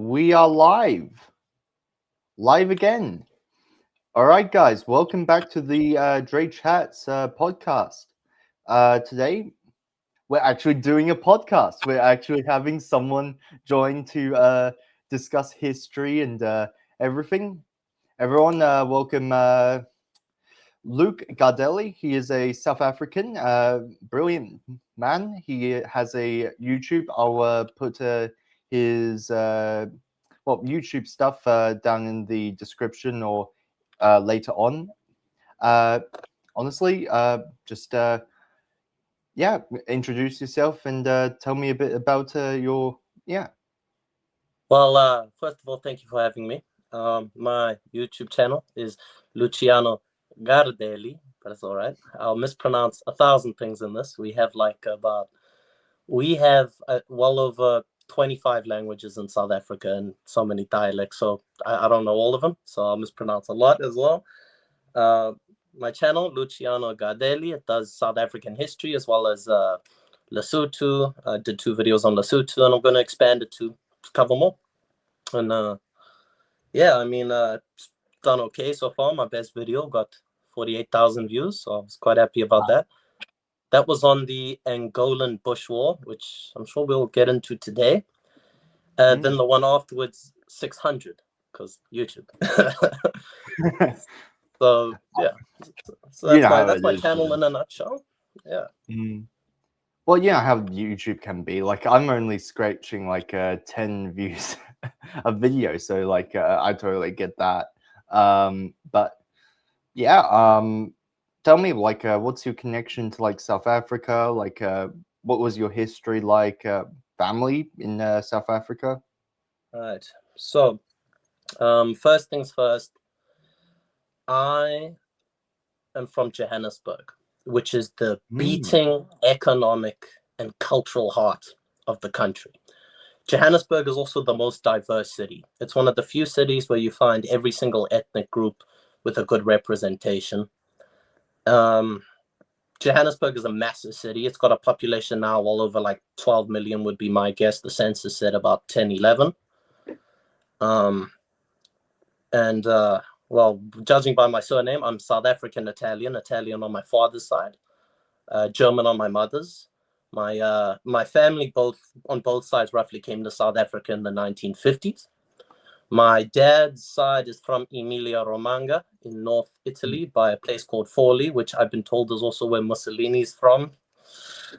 We are live again. All right, guys, welcome back to the Dre Chats podcast. Today, we're actually doing a podcast. We're actually having someone join to discuss history and everything. Everyone, welcome Luke Gardelli. He is a South African, brilliant man. He has a YouTube. I'll put his YouTube stuff down in the description or later on. Honestly, just introduce yourself and tell me a bit about your Well, first of all, thank you for having me. My YouTube channel is Luciano Gardelli, but it's all right. I'll mispronounce 1,000 things in this. We have well over 25 languages in South Africa and so many dialects. So I don't know all of them, so I'll mispronounce a lot as well. My channel, Luciano Gardelli, it does South African history as well as Lesotho. I did 2 videos on Lesotho, and I'm going to expand it to cover more. And it's done okay so far. My best video got 48,000 views, so I was quite happy about that. That was on the Angolan Bush War, which I'm sure we'll get into today. Then the one afterwards, 600, because YouTube. So yeah, so that's my channel in a nutshell. Yeah. Well, how YouTube can be. Like, I'm only scratching 10 views a video, so I totally get that. But yeah, tell me, what's your connection to South Africa? What was your history like? Family in South Africa? All right. So, first things first. I am from Johannesburg, which is the beating economic and cultural heart of the country. Johannesburg is also the most diverse city. It's one of the few cities where you find every single ethnic group with a good representation. Johannesburg is a massive city. It's got a population now well over 12 million would be my guess. The census said about 10, 11. Well, judging by my surname, I'm South African Italian on my father's side, German on my mother's. My family on both sides roughly came to South Africa in the 1950s. My dad's side is from Emilia-Romagna in North Italy by a place called Forli, which I've been told is also where Mussolini's from.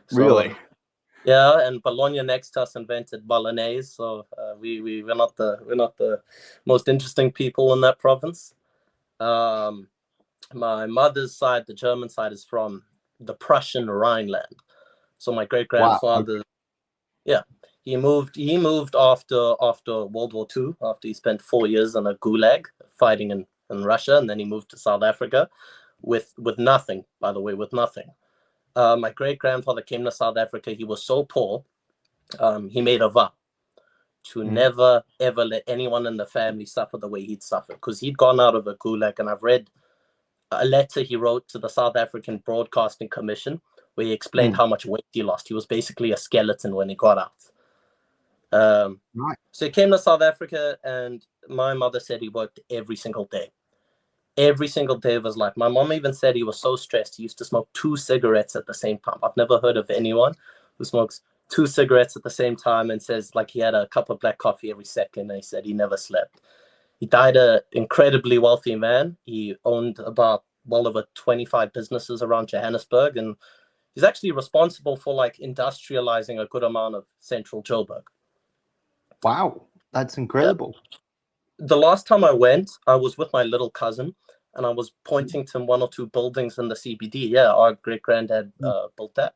So, really? Yeah, and Bologna next to us invented bolognese, so we're not the most interesting people in that province. My mother's side, the German side, is from the Prussian Rhineland. So my great grandfather, he moved after World War II, after he spent 4 years in a gulag fighting in Russia, and then he moved to South Africa with nothing, by the way, with nothing. My great grandfather came to South Africa. He was so poor, he made a vow to never ever let anyone in the family suffer the way he'd suffered, because he'd gone out of a gulag, and I've read a letter he wrote to the South African Broadcasting Commission where he explained how much weight he lost. He was basically a skeleton when he got out. So he came to South Africa, and my mother said he worked every single day of his life. My mom even said he was so stressed he used to smoke 2 cigarettes at the same time. I've never heard of anyone who smokes 2 cigarettes at the same time and says he had a cup of black coffee every second, and he said he never slept. He died an incredibly wealthy man. He owned about well over 25 businesses around Johannesburg, and he's actually responsible for industrializing a good amount of central Joburg. Wow, that's incredible. Yeah. The last time I went, I was with my little cousin, and I was pointing to 1 or 2 buildings in the CBD. Yeah, our great granddad built that.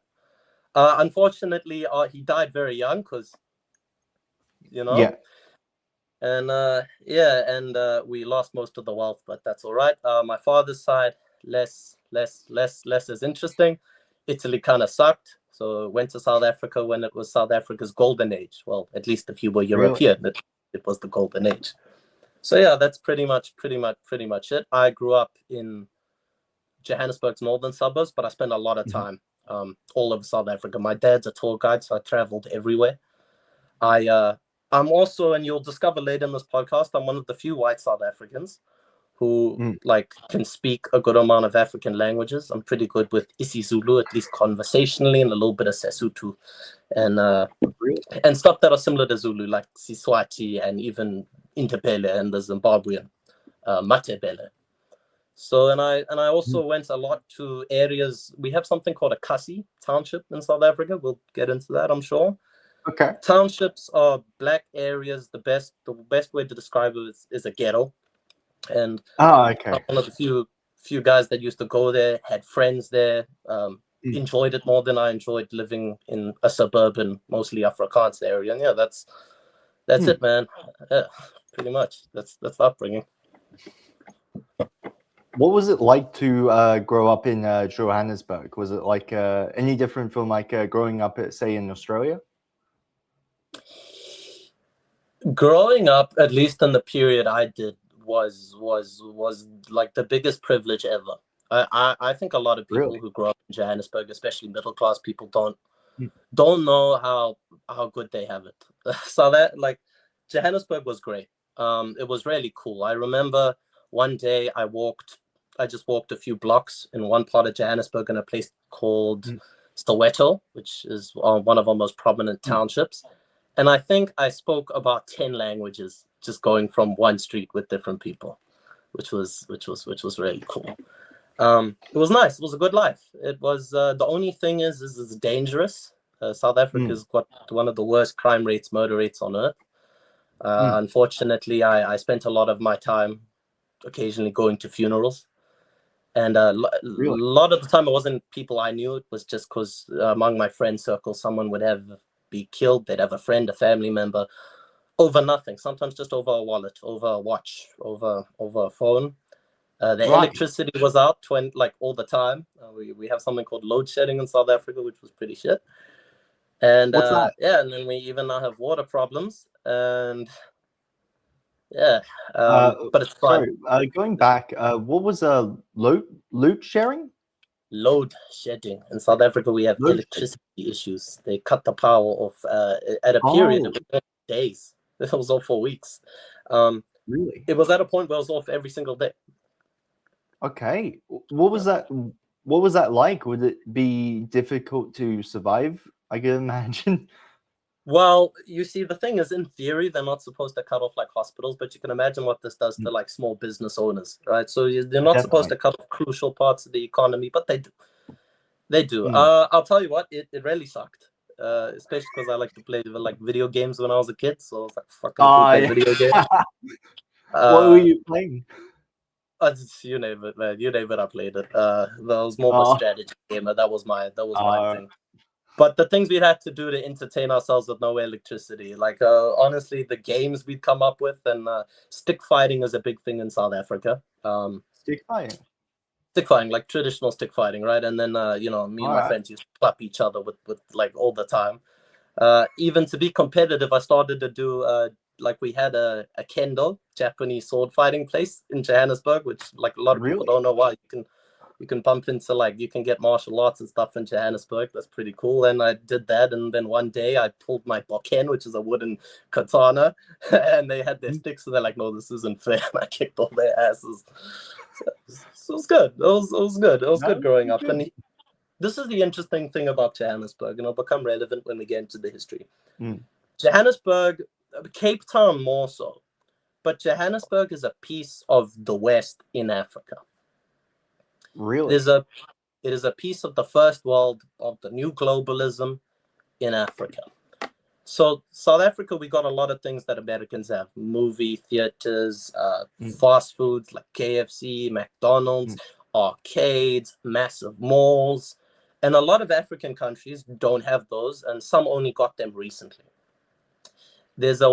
Unfortunately, he died very young because, Yeah. And we lost most of the wealth, but that's all right. My father's side, less as interesting. Italy kind of sucked, so went to South Africa when it was South Africa's golden age. Well, at least if you were European, it was the golden age. So yeah, that's pretty much it. I grew up in Johannesburg's northern suburbs, but I spent a lot of time all over South Africa. My dad's a tour guide, so I traveled everywhere. I I'm also, and you'll discover later in this podcast, I'm one of the few white South Africans who like can speak a good amount of African languages. I'm pretty good with isiZulu, at least conversationally, and a little bit of Sesotho, and stuff that are similar to Zulu, like Siswati and even Intebele and the Zimbabwean Matebele. So, and I also went a lot to areas. We have something called a Kasi township in South Africa. We'll get into that, I'm sure. Okay. Townships are black areas. The best way to describe it is a ghetto. And okay. one of the few guys that used to go there, had friends there, enjoyed it more than I enjoyed living in a suburban, mostly Afrikaans area. And yeah, that's it, man. Yeah, pretty much. That's the upbringing. What was it like to grow up in Johannesburg? Was it like any different from like growing up, say, in Australia? Growing up, at least in the period I did, was like the biggest privilege ever. I think a lot of people who grow up in Johannesburg, especially middle class people, don't know how good they have it. So that, like, Johannesburg was great. It was really cool. I remember one day I just walked a few blocks in one part of Johannesburg in a place called Soweto, which is one of our most prominent townships. And I think I spoke about 10 languages just going from one street with different people, which was really cool. It was nice. It was a good life. It was the only thing is it's dangerous. South Africa's got one of the worst crime rates, murder rates on earth. Unfortunately, I spent a lot of my time occasionally going to funerals. And a lot of the time, it wasn't people I knew. It was just because among my friend circle, someone would be killed. They'd have a friend, a family member, over nothing. Sometimes just over a wallet, over a watch, over a phone. The electricity was out all the time. We have something called load shedding in South Africa, which was pretty shit. And what's that? Yeah, and then we even now have water problems. And yeah, but it's fine. Sorry, going back, what was load sharing? Load shedding. In South Africa, we have electricity issues. They cut the power off at a period of days. It was off for weeks. Really? It was at a point where it was off every single day. Okay. What was that? What was that like? Would it be difficult to survive? I can imagine. Well, you see, the thing is, in theory, they're not supposed to cut off like hospitals, but you can imagine what this does to like small business owners, right? So they're not supposed to cut off crucial parts of the economy, but they do. They do. I'll tell you what, it really sucked. Especially because I like to play like video games when I was a kid, so I was like fucking cool video games. What were you playing? You name it, man. You name it, I played it. That was more of a strategy game. That was my thing. But the things we had to do to entertain ourselves with no electricity, like honestly, the games we'd come up with, and stick fighting is a big thing in South Africa. Stick fighting? Stick fighting, like traditional stick fighting, right? And then, me and my friends used to clap each other with like all the time. Even to be competitive, I started to do, like we had a kendo, Japanese sword fighting place in Johannesburg, which like a lot of people don't know why. You can bump into you can get martial arts and stuff in Johannesburg. That's pretty cool. And I did that. And then one day I pulled my bokken, which is a wooden katana, and they had their sticks. And they're like, no, this isn't fair. And I kicked all their asses. So it was good. It was good. It was good growing up. And this is the interesting thing about Johannesburg, and it'll become relevant when we get into the history. Johannesburg, Cape Town more so, but Johannesburg is a piece of the West in Africa. Really? It is a piece of the first world, of the new globalism in Africa. So South Africa, we got a lot of things that Americans have: movie theaters, fast foods like KFC, McDonald's, arcades, massive malls. And a lot of African countries don't have those, and some only got them recently. There's a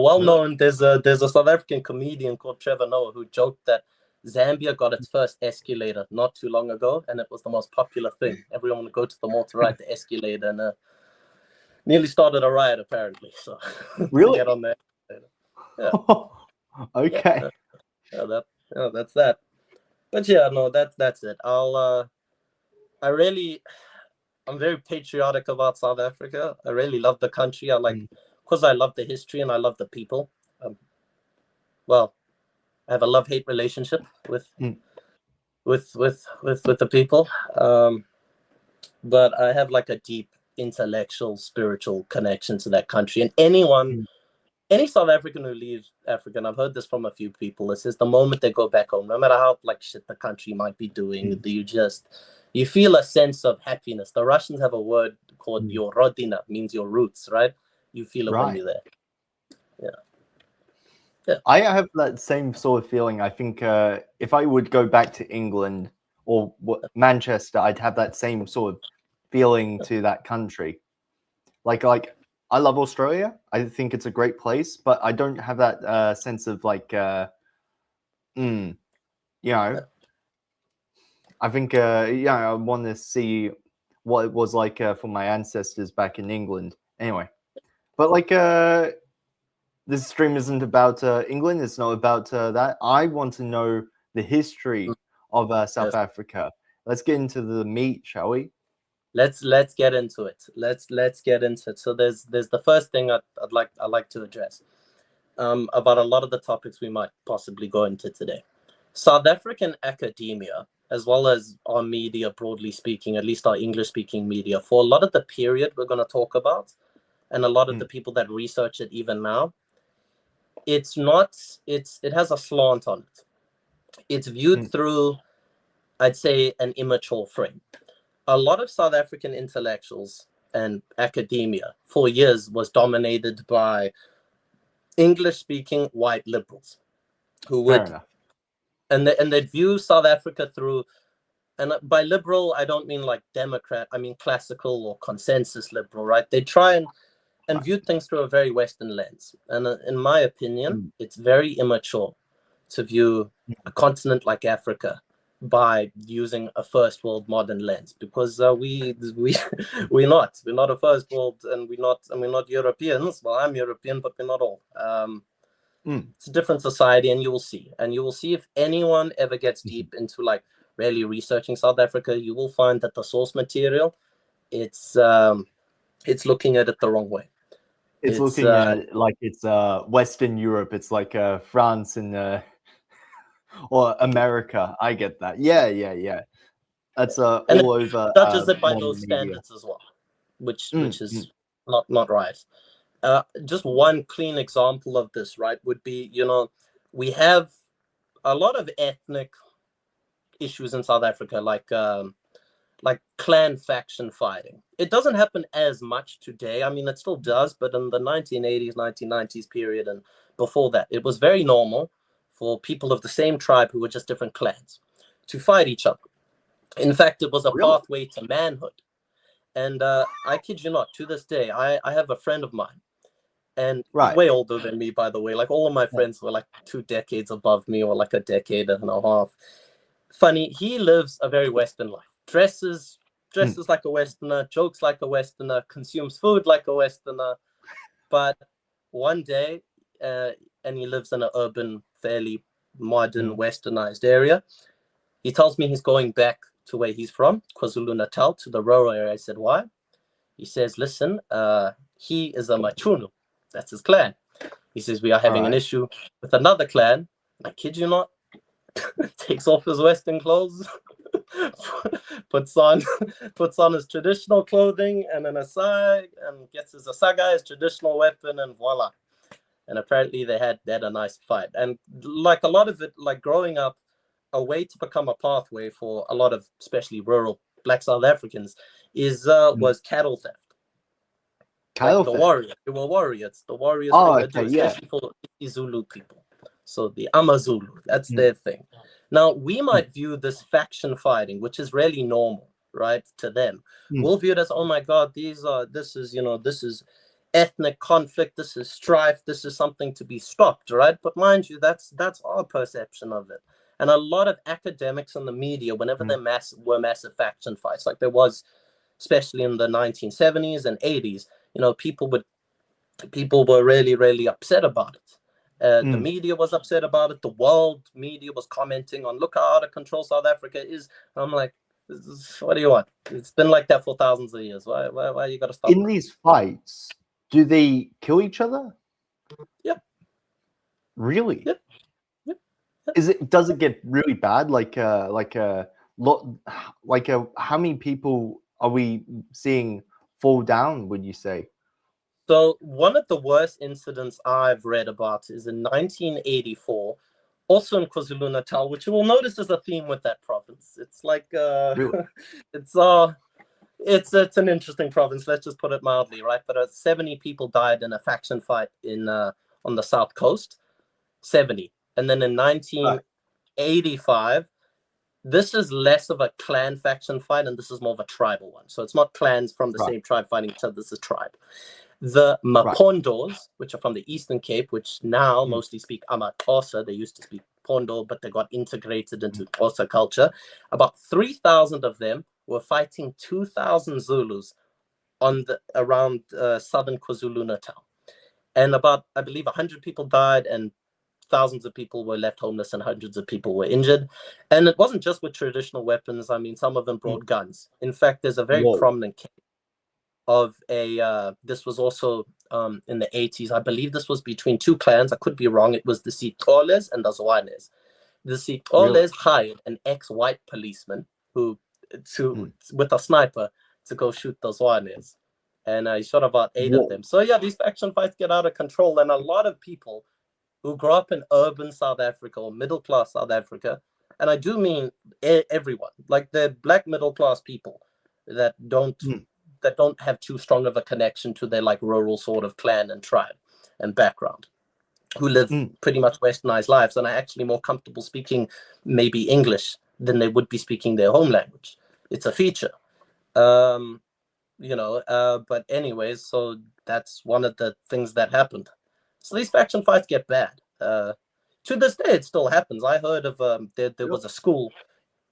there's a South African comedian called Trevor Noah who joked that Zambia got its first escalator not too long ago, and it was the most popular thing. Everyone would go to the mall to ride the escalator, and nearly started a riot apparently. So really, to get on there. Yeah. Okay. That's that. But yeah, no, that's it. I'm very patriotic about South Africa. I really love the country. I like because I love the history and I love the people. Well, I have a love-hate relationship with the people, but I have like a deep intellectual, spiritual connection to that country. And any South African who leaves Africa, and I've heard this from a few people, it says the moment they go back home, no matter how like shit the country might be doing, you feel a sense of happiness. The Russians have a word called your rodina, means your roots, right? You feel it when you're there. Yeah. I have that same sort of feeling. I think if I would go back to England or Manchester, I'd have that same sort of feeling to that country. Like I love Australia. I think it's a great place, but I don't have that sense of like, I think, I want to see what it was like for my ancestors back in England. Anyway, but like, this stream isn't about England. It's not about that. I want to know the history of South Africa. Let's get into the meat, shall we? Let's get into it. Let's get into it. So there's the first thing I'd like to address about a lot of the topics we might possibly go into today. South African academia, as well as our media, broadly speaking, at least our English-speaking media, for a lot of the period we're going to talk about, and a lot of the people that research it even now, it has a slant on it. It's viewed through, I'd say, an immature frame. A lot of South African intellectuals and academia for years was dominated by English-speaking white liberals who would, and they'd view South Africa through, and by liberal, I don't mean like Democrat, I mean classical or consensus liberal, right? They try and view things through a very Western lens. And in my opinion, it's very immature to view a continent like Africa by using a first world modern lens, because we're not a first world, and we're not Europeans. Well, I'm European, but we're not all. It's a different society, and you will see if anyone ever gets deep into like really researching South Africa, you will find that the source material, it's looking at it the wrong way. It's looking at like it's Western Europe. It's like France and or America. I get that. Yeah. That's all over. Judges it by those standards as well, which is not right. Just one clean example of this, right, would be, we have a lot of ethnic issues in South Africa, like clan faction fighting. It doesn't happen as much today. I mean, it still does, but in the 1980s, 1990s period and before that, it was very normal for people of the same tribe who were just different clans to fight each other. In fact, it was a pathway to manhood. And I kid you not, to this day, I have a friend of mine, and he's way older than me, by the way. Like, all of my friends were like 2 decades above me, or like a decade and a half. Funny, he lives a very Western life. Dresses like a Westerner, jokes like a Westerner, consumes food like a Westerner. But one day, and he lives in an urban, fairly modern, westernized area, he tells me he's going back to where he's from, KwaZulu-Natal, to the rural area. I said, why? He says, listen, he is a Machunu. That's his clan. He says, we are having an issue with another clan. I kid you not. Takes off his Western clothes, puts on his traditional clothing and an asai, and gets his asaga, his traditional weapon, and voila. And apparently they had a nice fight. And like a lot of it, like growing up, a way to become a pathway for a lot of, especially rural Black South Africans, was cattle theft. Like the warrior. They were warriors. The warriors especially for the Zulu people. So the Amazulu, that's their thing. Now, we might view this faction fighting, which is really normal, right, to them. We'll view it as, oh my God, this is ethnic conflict, this is strife, this is something to be stopped, right? But mind you, that's our perception of it. And a lot of academics and the media, whenever there were massive faction fights, like there was, especially in the 1970s and 80s, people were really, really upset about it. The media was upset about it. The world media was commenting on, look how out of control South Africa is. And I'm like, what do you want? It's been like that for thousands of years. Why you got to stop? In these fights, Do they kill each other? Yep. Really? Yep. Yep. Does it get really bad? Like a lot, like how many people are we seeing fall down, would you say? So one of the worst incidents I've read about is in 1984, also in KwaZulu-Natal, which you will notice is a theme with that province. It's like Really? it's an interesting province, let's just put it mildly, right? But 70 people died in a faction fight in on the south coast. 70. And then in 1985, this is less of a clan faction fight, and this is more of a tribal one. So it's not clans from the same tribe fighting each other. This is tribe. The Mapondos, which are from the Eastern Cape, which now mostly speak amaXhosa. They used to speak Pondo, but they got integrated into Xhosa culture. About 3,000 of them were fighting 2,000 Zulus around southern KwaZulu-Natal. And about, I believe, 100 people died, and thousands of people were left homeless, and hundreds of people were injured. And it wasn't just with traditional weapons. I mean, some of them brought guns. In fact, there's a very prominent case of this was also in the 80s. I believe this was between two clans. I could be wrong. It was the Sitoles and the Zwanes. The Sitoles hired an ex-white policeman with a sniper to go shoot the Zwanes. And he shot about 8 of them. So yeah, these faction fights get out of control. And a lot of people who grew up in urban South Africa or middle-class South Africa, and I do mean everyone, like the black middle-class people that don't have too strong of a connection to their like rural sort of clan and tribe and background, who live pretty much westernized lives and are actually more comfortable speaking maybe English than they would be speaking their home language. It's a feature. But anyways, so that's one of the things that happened. So these faction fights get bad. To this day, it still happens. I heard of there was a school.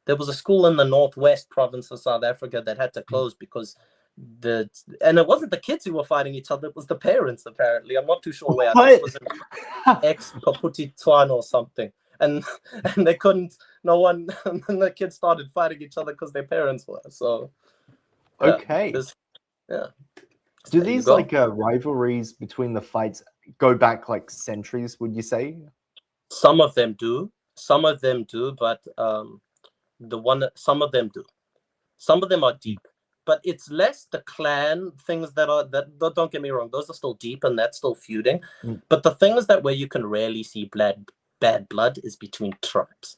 There was a school in the northwest province of South Africa that had to close because and it wasn't the kids who were fighting each other. It was the parents, apparently. I'm not too sure where. I think it was an ex-Paputi or something. And they couldn't, no one, and the kids started fighting each other because their parents were. So, yeah, okay. Do these like rivalries between the fights go back like centuries, would you say? Some of them do. Some of them do, but some of them do. Some of them are deep. But it's less the clan things that don't get me wrong, those are still deep and that's still feuding. But the things that where you can rarely see bad blood is between tribes.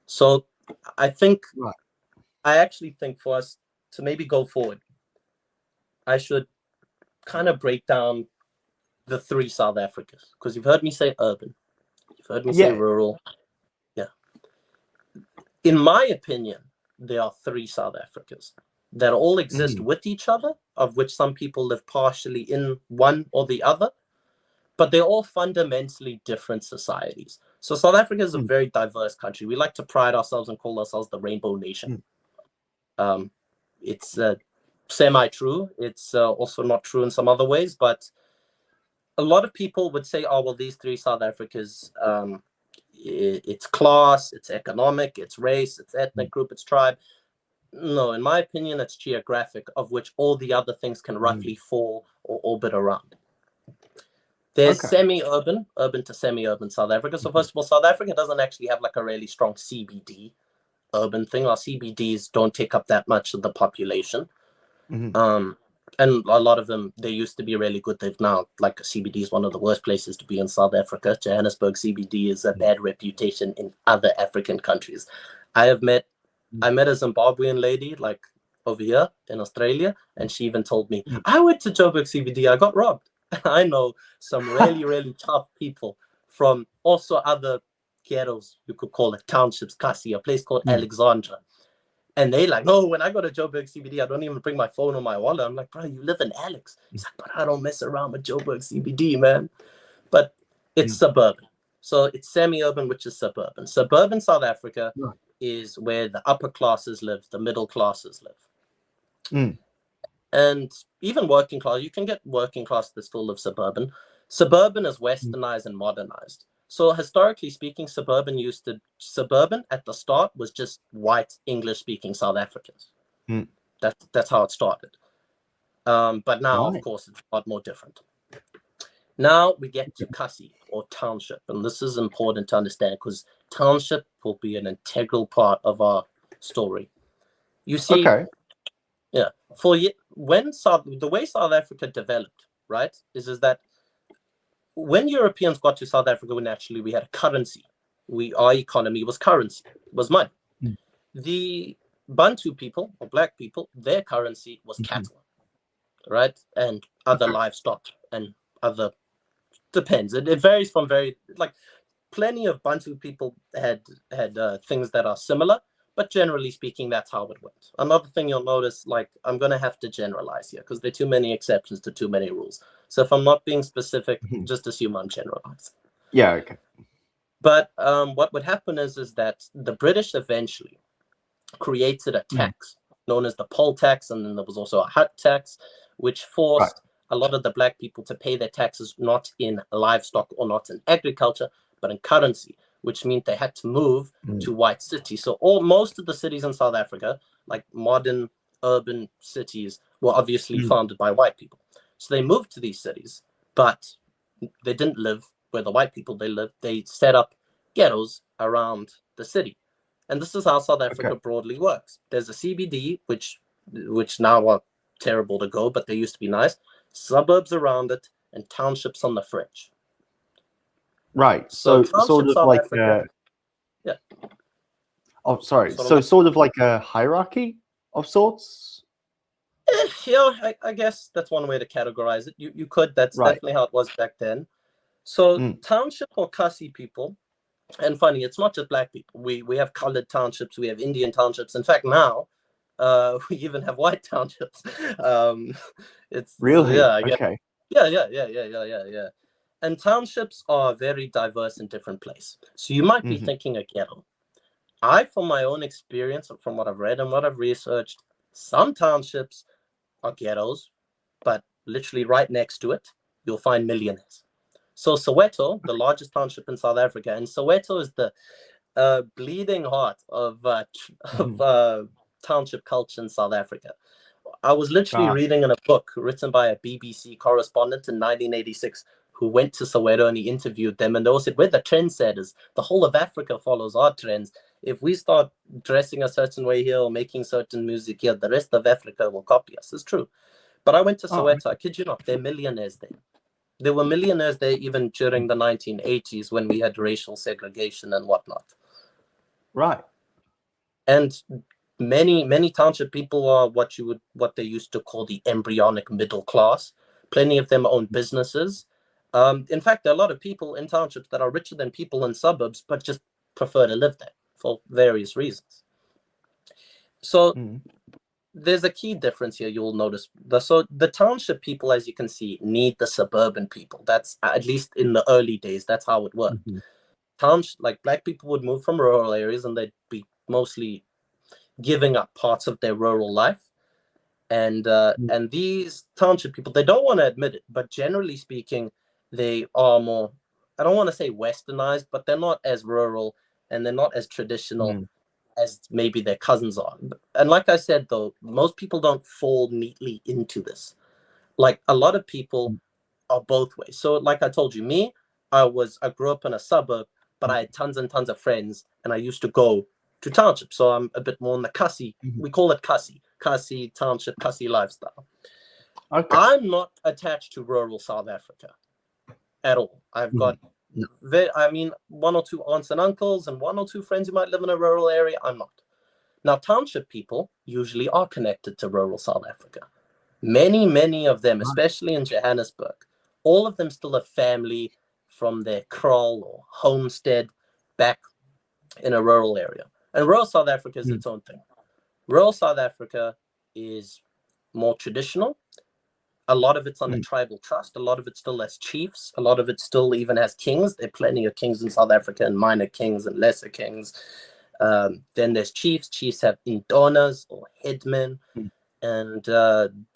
So I actually think for us to maybe go forward, I should kind of break down the 3 South Africas, because you've heard me say urban, you've heard me say rural. Yeah. In my opinion, there are 3 South Africas that all exist with each other, of which some people live partially in one or the other, but they're all fundamentally different societies. So South Africa is a very diverse country. We like to pride ourselves and call ourselves the Rainbow Nation. It's semi-true. It's also not true in some other ways, but a lot of people would say, oh, well, these 3 South Africas, it's class, it's economic, it's race, it's ethnic group, it's tribe. No, in my opinion, it's geographic, of which all the other things can roughly fall or orbit around. There's semi-urban, urban to semi-urban South Africa. So first of all, South Africa doesn't actually have like a really strong CBD urban thing. Our CBDs don't take up that much of the population. And a lot of them, they used to be really good. They've now, like CBD is one of the worst places to be in South Africa. Johannesburg CBD is a bad reputation in other African countries. I met a Zimbabwean lady like over here in Australia, and she even told me, I went to Joburg CBD, I got robbed. I know some really, really tough people from also other ghettos, you could call it townships, Kasi, a place called Alexandra. And they like, no, when I go to Joburg CBD, I don't even bring my phone or my wallet. I'm like, bro, you live in Alex. He's like, but I don't mess around with Joburg CBD, man. But it's suburban. So it's semi-urban, which is suburban. Suburban South Africa is where the upper classes live, the middle classes live. And even working class, you can get working class that still live suburban. Suburban is westernized and modernized. So historically speaking, suburban at the start was just white English speaking South Africans. That's how it started. But now, of course, it's a lot more different. Now we get to Kasi, or township, and this is important to understand because township will be an integral part of our story. You see, yeah, the way South Africa developed, right, is that when Europeans got to South Africa, we had a currency. Our economy was currency, was money. The Bantu people or black people, their currency was cattle, right, and other livestock and other. Depends. It varies from plenty of Bantu people had things that are similar, but generally speaking, that's how it went. Another thing you'll notice, I'm going to have to generalize here because there are too many exceptions to too many rules. So if I'm not being specific, just assume I'm generalizing. Yeah, okay. But what would happen is that the British eventually created a tax known as the poll tax, and then there was also a hut tax, which forced a lot of the black people to pay their taxes not in livestock or not in agriculture, but in currency, which meant they had to move to white cities. So most of the cities in South Africa, like modern urban cities, were obviously founded by white people. So they moved to these cities, but they didn't live where the white people they lived. They set up ghettos around the city. And this is how South Africa broadly works. There's a CBD, which now are terrible to go, but they used to be nice. Suburbs around it, and townships on the fringe. Right. So sort of like Africa, Oh, sorry. Sort of like a hierarchy of sorts? I guess that's one way to categorize it. You could. That's definitely how it was back then. So township or Kasi people, and funny, it's not just black people. We have colored townships. We have Indian townships. In fact, now we even have white townships. It's really okay. Yeah. And townships are very diverse in different places. So you might be thinking a ghetto. From my own experience, from what I've read and what I've researched, some townships are ghettos, but literally right next to it, you'll find millionaires. So Soweto, the largest township in South Africa, and Soweto is the bleeding heart of township culture in South Africa. I was literally reading in a book written by a BBC correspondent in 1986 who went to Soweto and he interviewed them, and they all said, we're the trendsetters. The whole of Africa follows our trends. If we start dressing a certain way here or making certain music here, the rest of Africa will copy us. It's true. But I went to Soweto. I kid you not, they're millionaires there. There were millionaires there even during the 1980s when we had racial segregation and whatnot. Right. And many township people are what they used to call the embryonic middle class. Plenty of them own businesses. In fact, there are a lot of people in townships that are richer than people in suburbs, but just prefer to live there for various reasons. So there's a key difference here you'll notice. The township people, as you can see, need the suburban people. That's, at least in the early days, that's how it worked. Black people would move from rural areas and they'd be mostly giving up parts of their rural life. And these township people, they don't want to admit it, but generally speaking, they are more, I don't want to say westernized, but they're not as rural and they're not as traditional as maybe their cousins are. And like I said, though, most people don't fall neatly into this. Like a lot of people are both ways. So like I told you, I grew up in a suburb, but I had tons and tons of friends and I used to go to township. So I'm a bit more in the Kasi. We call it Kasi township, Kasi lifestyle. Okay. I'm not attached to rural South Africa at all. I've got one or two aunts and uncles and one or two friends who might live in a rural area. I'm not. Now, township people usually are connected to rural South Africa. Many of them, especially in Johannesburg, all of them still have family from their kraal or homestead back in a rural area. And rural South Africa is its own thing. Rural South Africa is more traditional. A lot of it's under tribal trust. A lot of it still has chiefs. A lot of it still even has kings. There are plenty of kings in South Africa, and minor kings and lesser kings. Then there's chiefs. Chiefs have indonas or headmen. And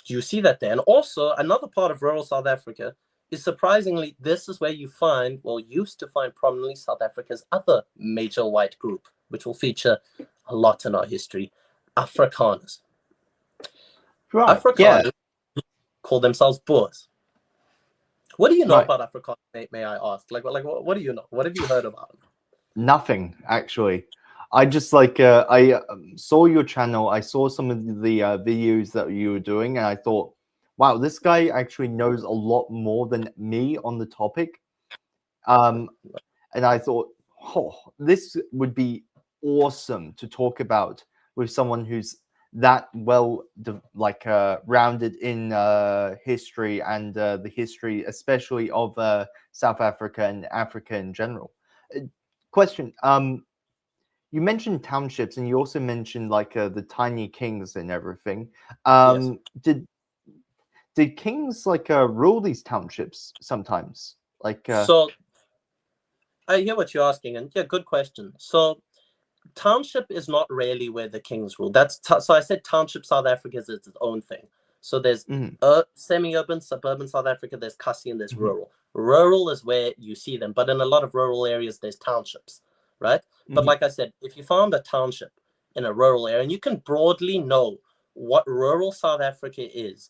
you see that there. And also, another part of rural South Africa is, surprisingly, this is where you used to find prominently South Africa's other major white group, which will feature a lot in our history, Afrikaners. Right. Afrikaners, call themselves Boers. What do you know Right. about Afrikaans, may I ask? Like what do you know? What have you heard about them? Nothing, actually. I just I saw your channel. I saw some of the videos that you were doing, and I thought, wow, this guy actually knows a lot more than me on the topic. And I thought, oh, this would be awesome to talk about with someone who's that well rounded in history and the history especially of South Africa and Africa in general. Question, you mentioned townships and you also mentioned like the tiny kings and everything. Yes. Did kings like rule these townships sometimes? So I hear what you're asking, and yeah, good question. So township is not really where the kings rule. So I said township South Africa is its own thing. So there's semi-urban, suburban South Africa, there's Kasi, and there's rural. Rural is where you see them, but in a lot of rural areas, there's townships, right? But like I said, if you found a township in a rural area, and you can broadly know what rural South Africa is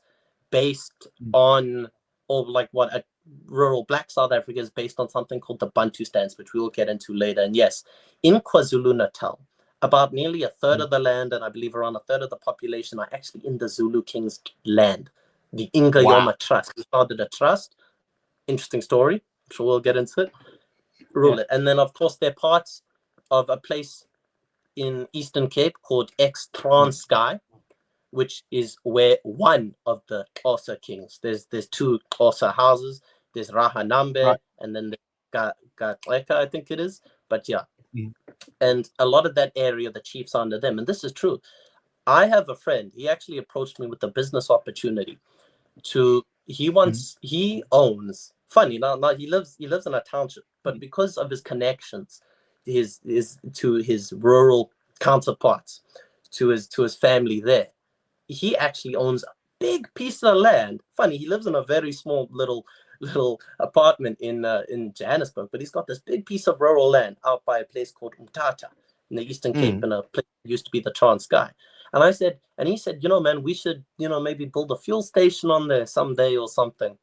based on, or like what a rural Black South Africa is based on something called the Bantu stance, which we will get into later. And yes, in KwaZulu-Natal, about nearly a third of the land, and I believe around a third of the population, are actually in the Zulu King's land. The Inga Yoma Trust. We started a trust. Interesting story. I'm sure we'll get into it. Rule it. And then, of course, they're parts of a place in Eastern Cape called ex-Transkei, which is where one of the Xhosa kings, there's two Xhosa houses, there's Rahanambe, and then the Gatleka, I think it is. But yeah. And a lot of that area, the chiefs are under them. And this is true. I have a friend, he actually approached me with a business opportunity he owns, funny, now he lives in a township, but because of his connections, to his rural counterparts, to his family there, he actually owns a big piece of land. Funny, he lives in a very small little apartment in Johannesburg, but he's got this big piece of rural land out by a place called Umtata in the Eastern Cape, in a place that used to be the Transkei. And he said, man, we should, maybe build a fuel station on there someday or something.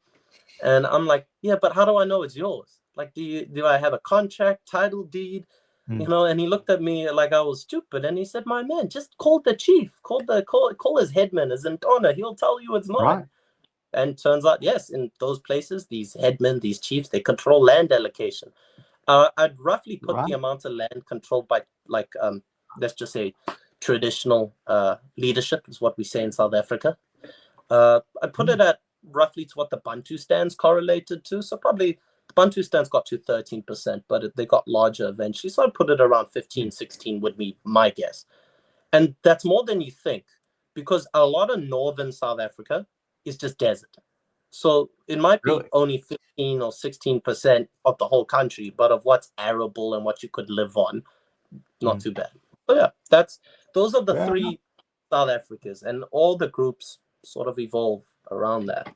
And I'm like, yeah, but how do I know it's yours? Like, do I have a contract, title deed? And he looked at me like I was stupid, and he said, my man, just call the chief, call his headman, his Ntona, he'll tell you it's mine. Right. And turns out, yes, in those places, these headmen, these chiefs, they control land allocation. I'd roughly put the amount of land controlled by, let's just say, traditional leadership is what we say in South Africa. I put it at roughly to what the Bantu stands correlated to. So probably the Bantu stands got to 13%, but they got larger eventually. So I'd put it around 15, 16 would be my guess. And that's more than you think, because a lot of northern South Africa is just desert. So it might be only 15 or 16% of the whole country, but of what's arable and what you could live on, not too bad. So yeah, those are the three South Africas, and all the groups sort of evolve around that.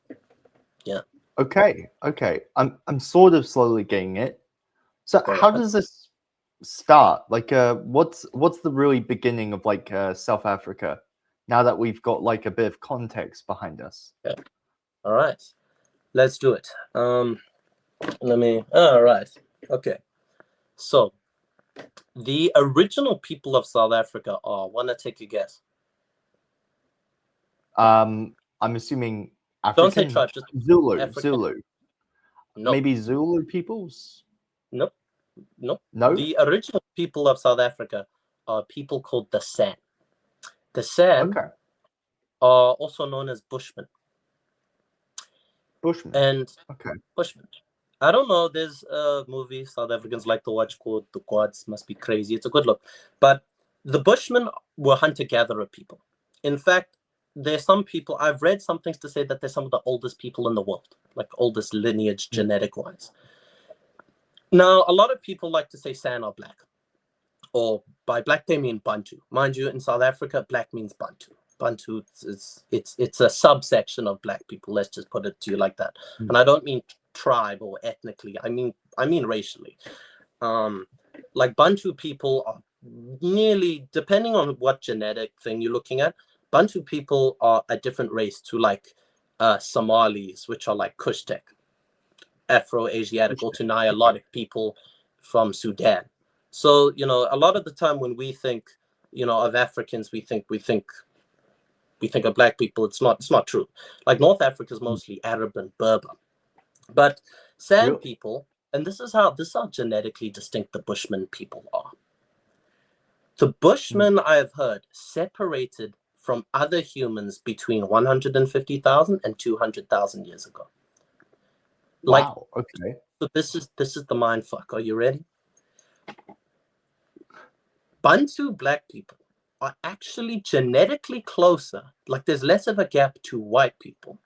Yeah. Okay. I'm sort of slowly getting it. So how does this start? Like, what's the really beginning of like South Africa? Now that we've got like a bit of context behind us. Okay. All right, let's do it. All right. Okay. So the original people of South Africa are, wanna take a guess? I'm assuming African. Don't say tribe, just Zulu. African. Zulu. Nope. Maybe Zulu peoples? Nope. No. The original people of South Africa are people called the San. The San are also known as Bushmen. And Bushmen. I don't know, there's a movie South Africans like to watch called The Gods Must Be Crazy. It's a good look. But the Bushmen were hunter-gatherer people. In fact, there's some people, I've read some things to say that they're some of the oldest people in the world, like oldest lineage genetic-wise. Now, a lot of people like to say San are black, or by black they mean Bantu. Mind you, in South Africa, black means Bantu. Bantu, it's a subsection of black people. Let's just put it to you like that. And I don't mean tribe or ethnically. I mean racially. Like Bantu people are nearly, depending on what genetic thing you're looking at, Bantu people are a different race to like Somalis, which are like Kushtek, Afro-Asiatic or to Nilotic people from Sudan. So, you know, a lot of the time when we think, you know, of Africans, we think of black people. It's not true. Like North Africa is mostly Arab and Berber, but San people, and this is how genetically distinct the Bushman people are. The Bushmen, I have heard, separated from other humans between 150,000 and 200,000 years ago. Like, wow. Okay. So this is the mind fuck. Are you ready? Bantu black people are actually genetically closer, like there's less of a gap to white people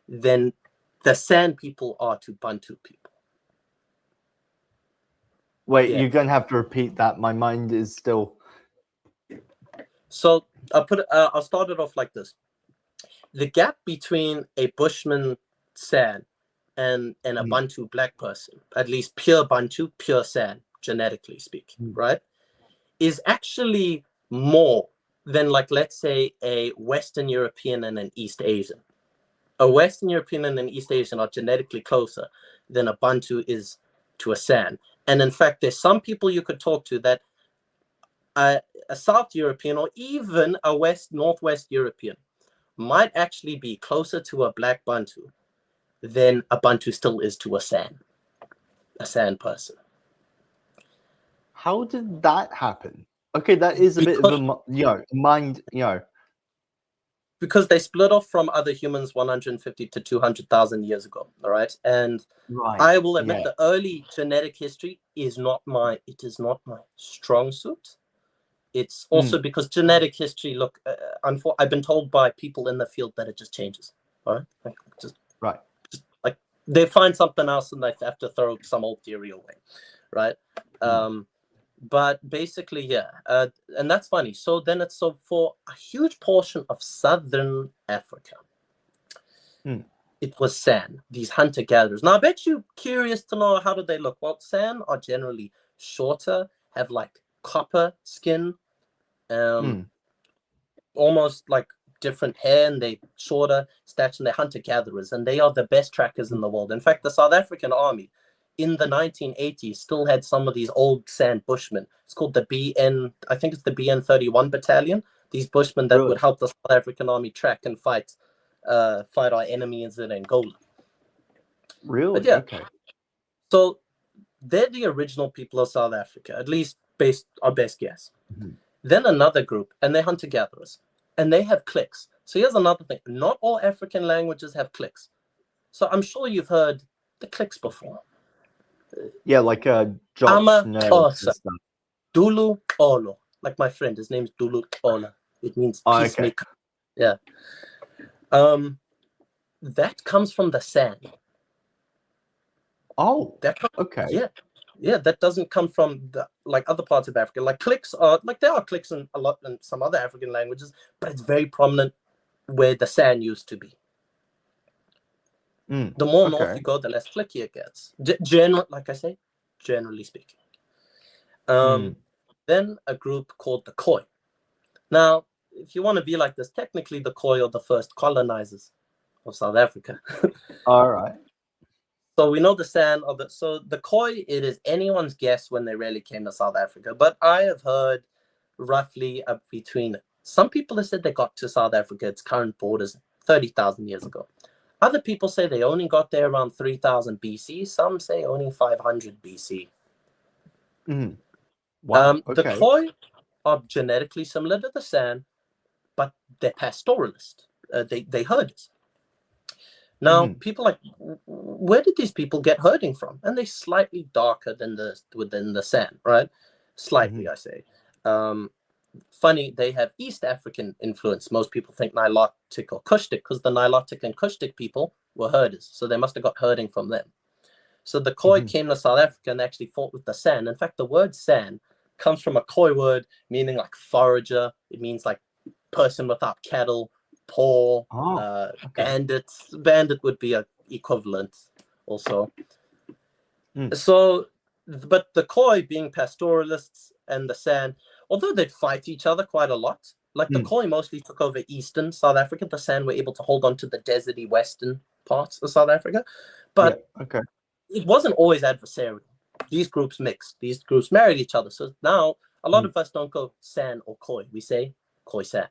than the San people are to Bantu people. Wait, you're going to have to repeat that. My mind is still... So I'll start it off like this. The gap between a Bushman San and a Bantu black person, at least pure Bantu, pure San, genetically speaking, right, is actually more than, like, let's say a Western European and an East Asian. A Western European and an East Asian are genetically closer than a Bantu is to a San. And in fact, there's some people you could talk to that a South European or even a Northwest European might actually be closer to a black Bantu than a Bantu still is to a San person. How did that happen? Okay, that is a bit of a mind, because they split off from other humans 150 to 200,000 years ago. All right, and I will admit the early genetic history is not my strong suit. It's also because genetic history, look, I've been told by people in the field that it just changes. All right, just like they find something else and they have to throw some old theory away, right? But basically, and that's funny. So then it's for a huge portion of southern Africa, it was San, these hunter-gatherers. Now, I bet you're curious to know, how do they look? Well, San are generally shorter, have like copper skin, almost like different hair, and they shorter stature, and they're hunter-gatherers, and they are the best trackers in the world. In fact, the South African Army in the 1980s still had some of these old San Bushmen. It's called the I think it's the BN 31 Battalion. These Bushmen that would help the South African Army track and fight our enemies in Angola. Really? But yeah, okay. So they're the original people of South Africa, at least based our best guess. Then another group, and they're hunter-gatherers, and they have cliques. So here's another thing. Not all African languages have cliques. So I'm sure you've heard the cliques before. Yeah, like Josh, Dulu Olo. Like my friend, his name's Dulu Ola. It means peacemaker. Okay. Yeah. That comes from the San. Oh, okay. Yeah, that doesn't come from the other parts of Africa. Like cliques are there are cliques in some other African languages, but it's very prominent where the San used to be. The more north you go, the less clicky it gets. Generally speaking. Then a group called the Khoi. Now, if you want to be like this, technically the Khoi are the first colonizers of South Africa. All right. So we know the San of it. So the Khoi, it is anyone's guess when they really came to South Africa. But I have heard roughly between, some people have said they got to South Africa, its current borders, 30,000 years ago. Other people say they only got there around 3000 BC. Some say only 500 BC. Wow. The Khoi are genetically similar to the San, but they're pastoralists. They herders. Now, people like, where did these people get herding from? And they're slightly darker than within the San, right? Slightly, I say. Funny, they have East African influence. Most people think Nilotic or Kushtic, because the Nilotic and Kushtic people were herders, so they must have got herding from them. So the Khoi came to South Africa and actually fought with the San. In fact, the word San comes from a Khoi word meaning like forager. It means like person without cattle, poor, bandits. Bandit would be an equivalent also. So, but the Khoi being pastoralists and the San, although they'd fight each other quite a lot, like the Khoi mostly took over eastern South Africa. The San were able to hold on to the deserty western parts of South Africa, but it wasn't always adversarial. These groups mixed. These groups married each other. So now a lot of us don't go San or Khoi. We say Khoi San,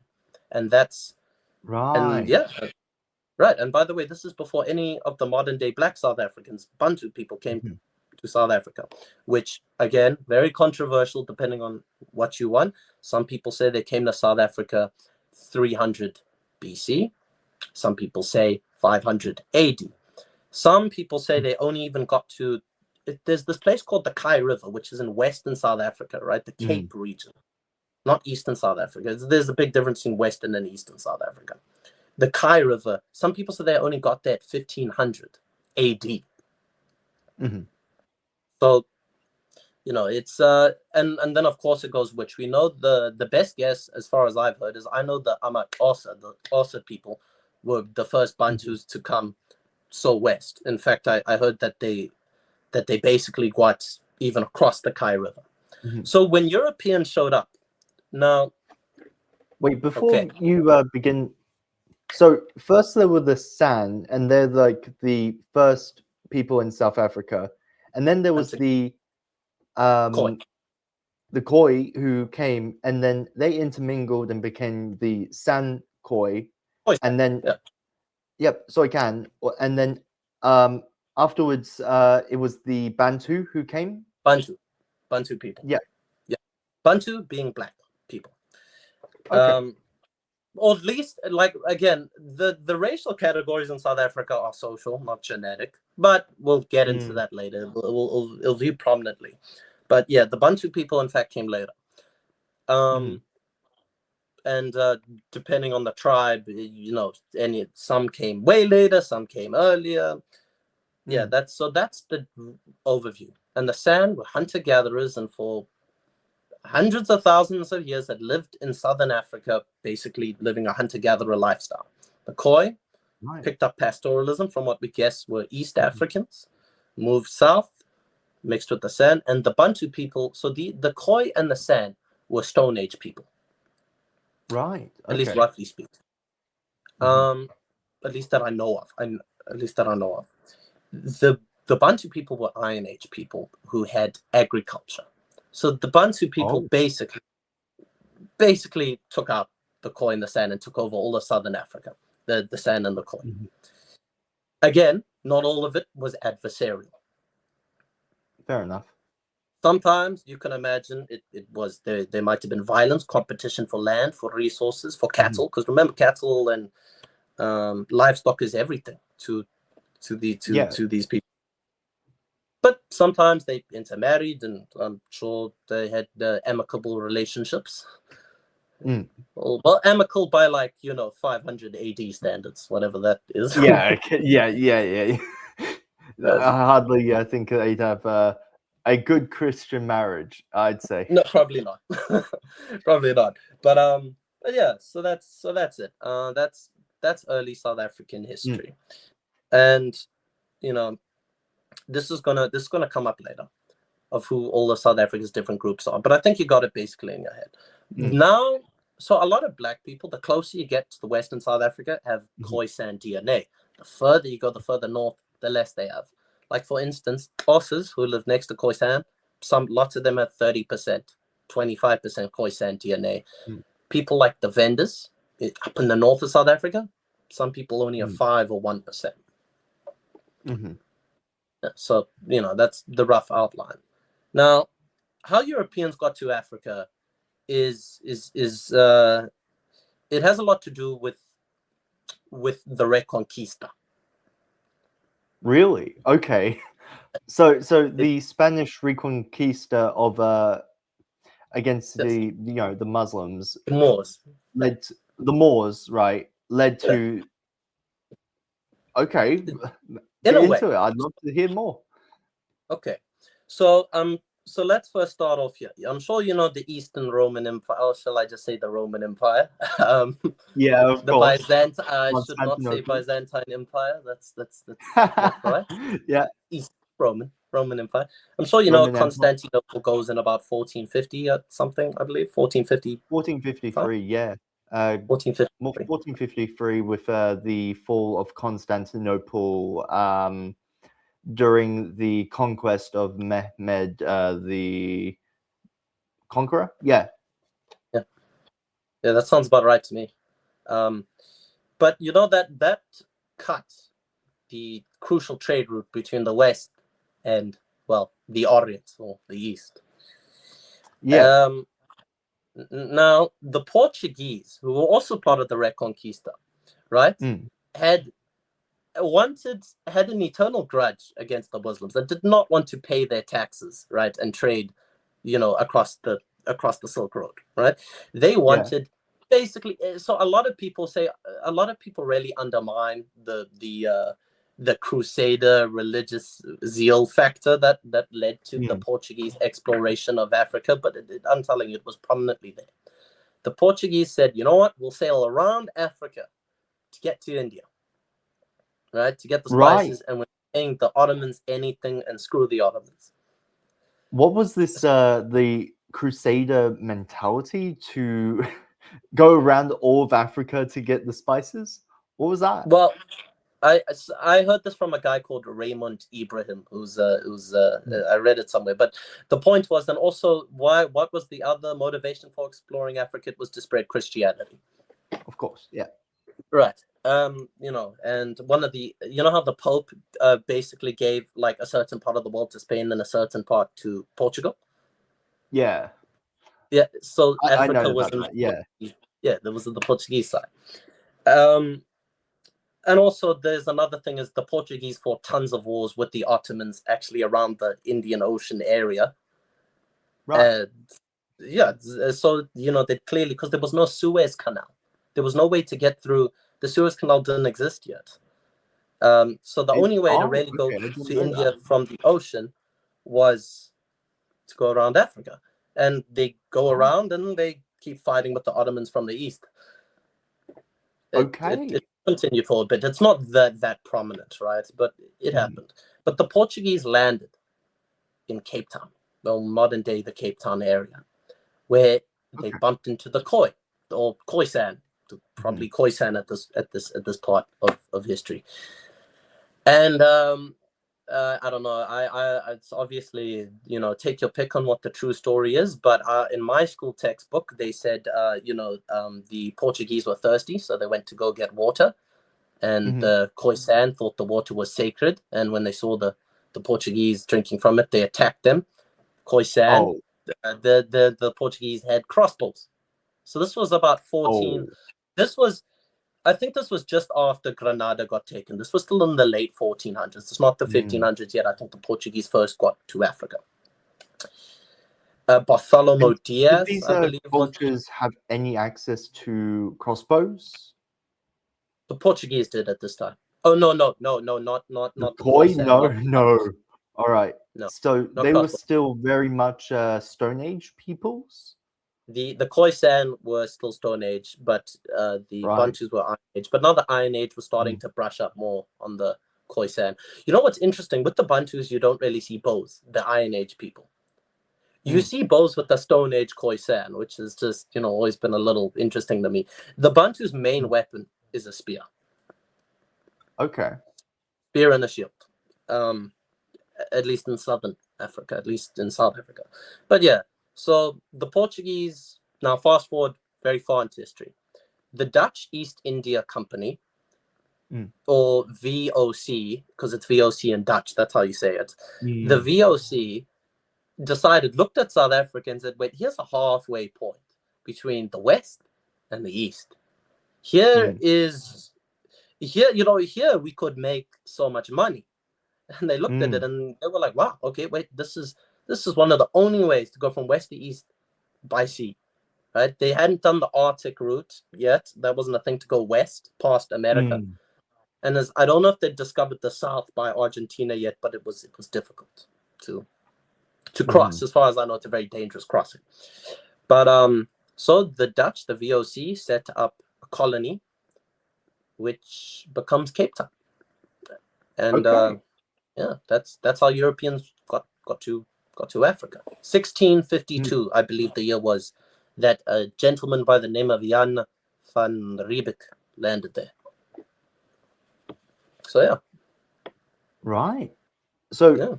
and that's right. And right. And by the way, this is before any of the modern day Black South Africans, Bantu people, came to South Africa, which again, very controversial depending on what you want. Some people say they came to South Africa 300 BC. Some people say 500 AD. Some people say they only even got to, there's this place called the Kai River, which is in Western South Africa, right? The Cape region, not Eastern South Africa. There's a big difference in Western and Eastern South Africa. The Kai River, some people say they only got there at 1500 AD. So, it's and then of course it goes, which we know the best guess as far as I've heard is, I know the Xhosa people were the first Bantus to come so west. In fact, I heard that they basically got even across the Kai River. So when Europeans showed up, now wait, before you begin. So first there were the San, and they're like the first people in South Africa, and then there was the Khoi who came, and then they intermingled and became the San Khoi, and then and then afterwards it was the Bantu who came. Bantu people. Yeah. Bantu being black people. Or at least, like, again, the racial categories in South Africa are social, not genetic. But we'll get into that later. We'll view prominently. But yeah, the Bantu people, in fact, came later. And depending on the tribe, some came way later, some came earlier. Yeah, that's the overview. And the San were hunter-gatherers, and for hundreds of thousands of years had lived in southern Africa, basically living a hunter-gatherer lifestyle. The Khoi picked up pastoralism from what we guess were East Africans, moved south, mixed with the San, and the Bantu people. So the Khoi and the San were Stone Age people. Right. At least roughly speaking. At least that I know of. The Bantu people were Iron Age people who had agriculture. So the Bantu people basically took out the Khoi and the San and took over all of southern Africa, the San and the Khoi. Again, not all of it was adversarial. Fair enough. Sometimes you can imagine it was there might have been violence, competition for land, for resources, for cattle. Because remember, cattle and livestock is everything to these people. But sometimes they intermarried, and I'm sure they had amicable relationships. Well, amicable by 500 AD standards, whatever that is. Yeah. Hardly, I think they'd have a good Christian marriage, I'd say. No, probably not. Probably not. But yeah. So that's it. That's early South African history, and this is gonna come up later, of who all of South Africa's different groups are. But I think you got it basically in your head. Now, so a lot of black people, the closer you get to the Western South Africa, have Khoi San DNA. The further you go, the further north, the less they have. Like, for instance, Xhosas who live next to Khoi San, lots of them have 30%, 25% Khoi San DNA. People like the Vendors up in the north of South Africa, some people only have 5 or 1%. So, that's the rough outline. Now, how Europeans got to Africa is it has a lot to do with the Reconquista. Really? Okay. So the Spanish Reconquista of against the the Muslims, Moors, led to. Okay, get into it. I'd love to hear more. Okay, so let's first start off here. I'm sure you know the Eastern Roman Empire, or shall I just say the Roman Empire? Yeah, of course. Byzantine. I should not say Byzantine Empire. That's not correct. Yeah, East Roman Empire. I'm sure you know Constantinople goes in about 1450 or something, I believe. 1450. 1453. Yeah. 1453. 1453 with the fall of Constantinople during the conquest of Mehmed the Conqueror. Yeah, that sounds about right to me. But you know that cut the crucial trade route between the West and, well, the Orient or the East. Yeah. Now, the Portuguese, who were also part of the Reconquista, right, had an eternal grudge against the Muslims and did not want to pay their taxes, right, and trade, across the Silk Road, right? They wanted basically. So a lot of people really undermine the Crusader religious zeal factor that led to the Portuguese exploration of Africa, but I'm telling you, it was prominently there. The Portuguese said, you know what, we'll sail around Africa to get to India, right, to get the spices, and we're paying the Ottomans anything and screw the Ottomans. What was this, the Crusader mentality to go around all of Africa to get the spices? What was that? Well, I heard this from a guy called Raymond Ibrahim, I read it somewhere. But the point was, and also, what was the other motivation for exploring Africa? It was to spread Christianity. Of course, yeah. Right. And one of the, how the Pope basically gave like a certain part of the world to Spain and a certain part to Portugal? Yeah. Yeah. So I Africa know was about that, yeah. Yeah, there was the Portuguese side. And also, there's another thing: is the Portuguese fought tons of wars with the Ottomans actually around the Indian Ocean area. Right. Yeah. So they clearly, because there was no Suez Canal, there was no way to get through. The Suez Canal didn't exist yet. So the only way to really go to India from the ocean was to go around Africa, and they go around and they keep fighting with the Ottomans from the east. It continued for a bit. It's not that prominent, right? But it happened. But the Portuguese landed in Cape Town, well, modern day the Cape Town area, where they bumped into the Khoi, or Khoisan, probably Khoisan at this part of history. And I don't know. It's obviously, take your pick on what the true story is. But in my school textbook, they said, the Portuguese were thirsty, so they went to go get water, and the Khoisan thought the water was sacred, and when they saw the Portuguese drinking from it, they attacked them. Khoisan, the Portuguese had crossbows. So this was about 14. I think this was just after Granada got taken. This was still in the late 1400s. It's not the 1500s yet. I think the Portuguese first got to Africa. Bartholomew Diaz, did these I believe. cultures have any access to crossbows? The Portuguese did at this time. Oh, no, not the Khoi. No. All right. No. So they were still very much Stone Age peoples. The Khoisan were still Stone Age, but the Bantus were Iron Age. But now the Iron Age was starting to brush up more on the Khoisan. You know what's interesting? With the Bantus, you don't really see bows, the Iron Age people. You see bows with the Stone Age Khoisan, which has just, always been a little interesting to me. The Bantu's main weapon is a spear. Okay. Spear and a shield. At least in Southern Africa, at least in South Africa. But yeah, so the Portuguese, now fast forward very far into history. The Dutch East India Company, or VOC, because it's VOC in Dutch, that's how you say it. The VOC looked at South Africa and said, wait, here's a halfway point between the West and the East. Here we could make so much money. And they looked at it and they were like, wow, okay, wait, this is one of the only ways to go from west to east by sea, right? They hadn't done the Arctic route yet. That wasn't a thing to go west past America. And I don't know if they discovered the south by Argentina yet, but it was difficult to cross. As far as I know, it's a very dangerous crossing. But so the Dutch, the VOC, set up a colony, which becomes Cape Town. And yeah, that's how Europeans got to Africa. 1652, I believe the year was, that a gentleman by the name of Jan van Riebeeck landed there. So yeah. Right. So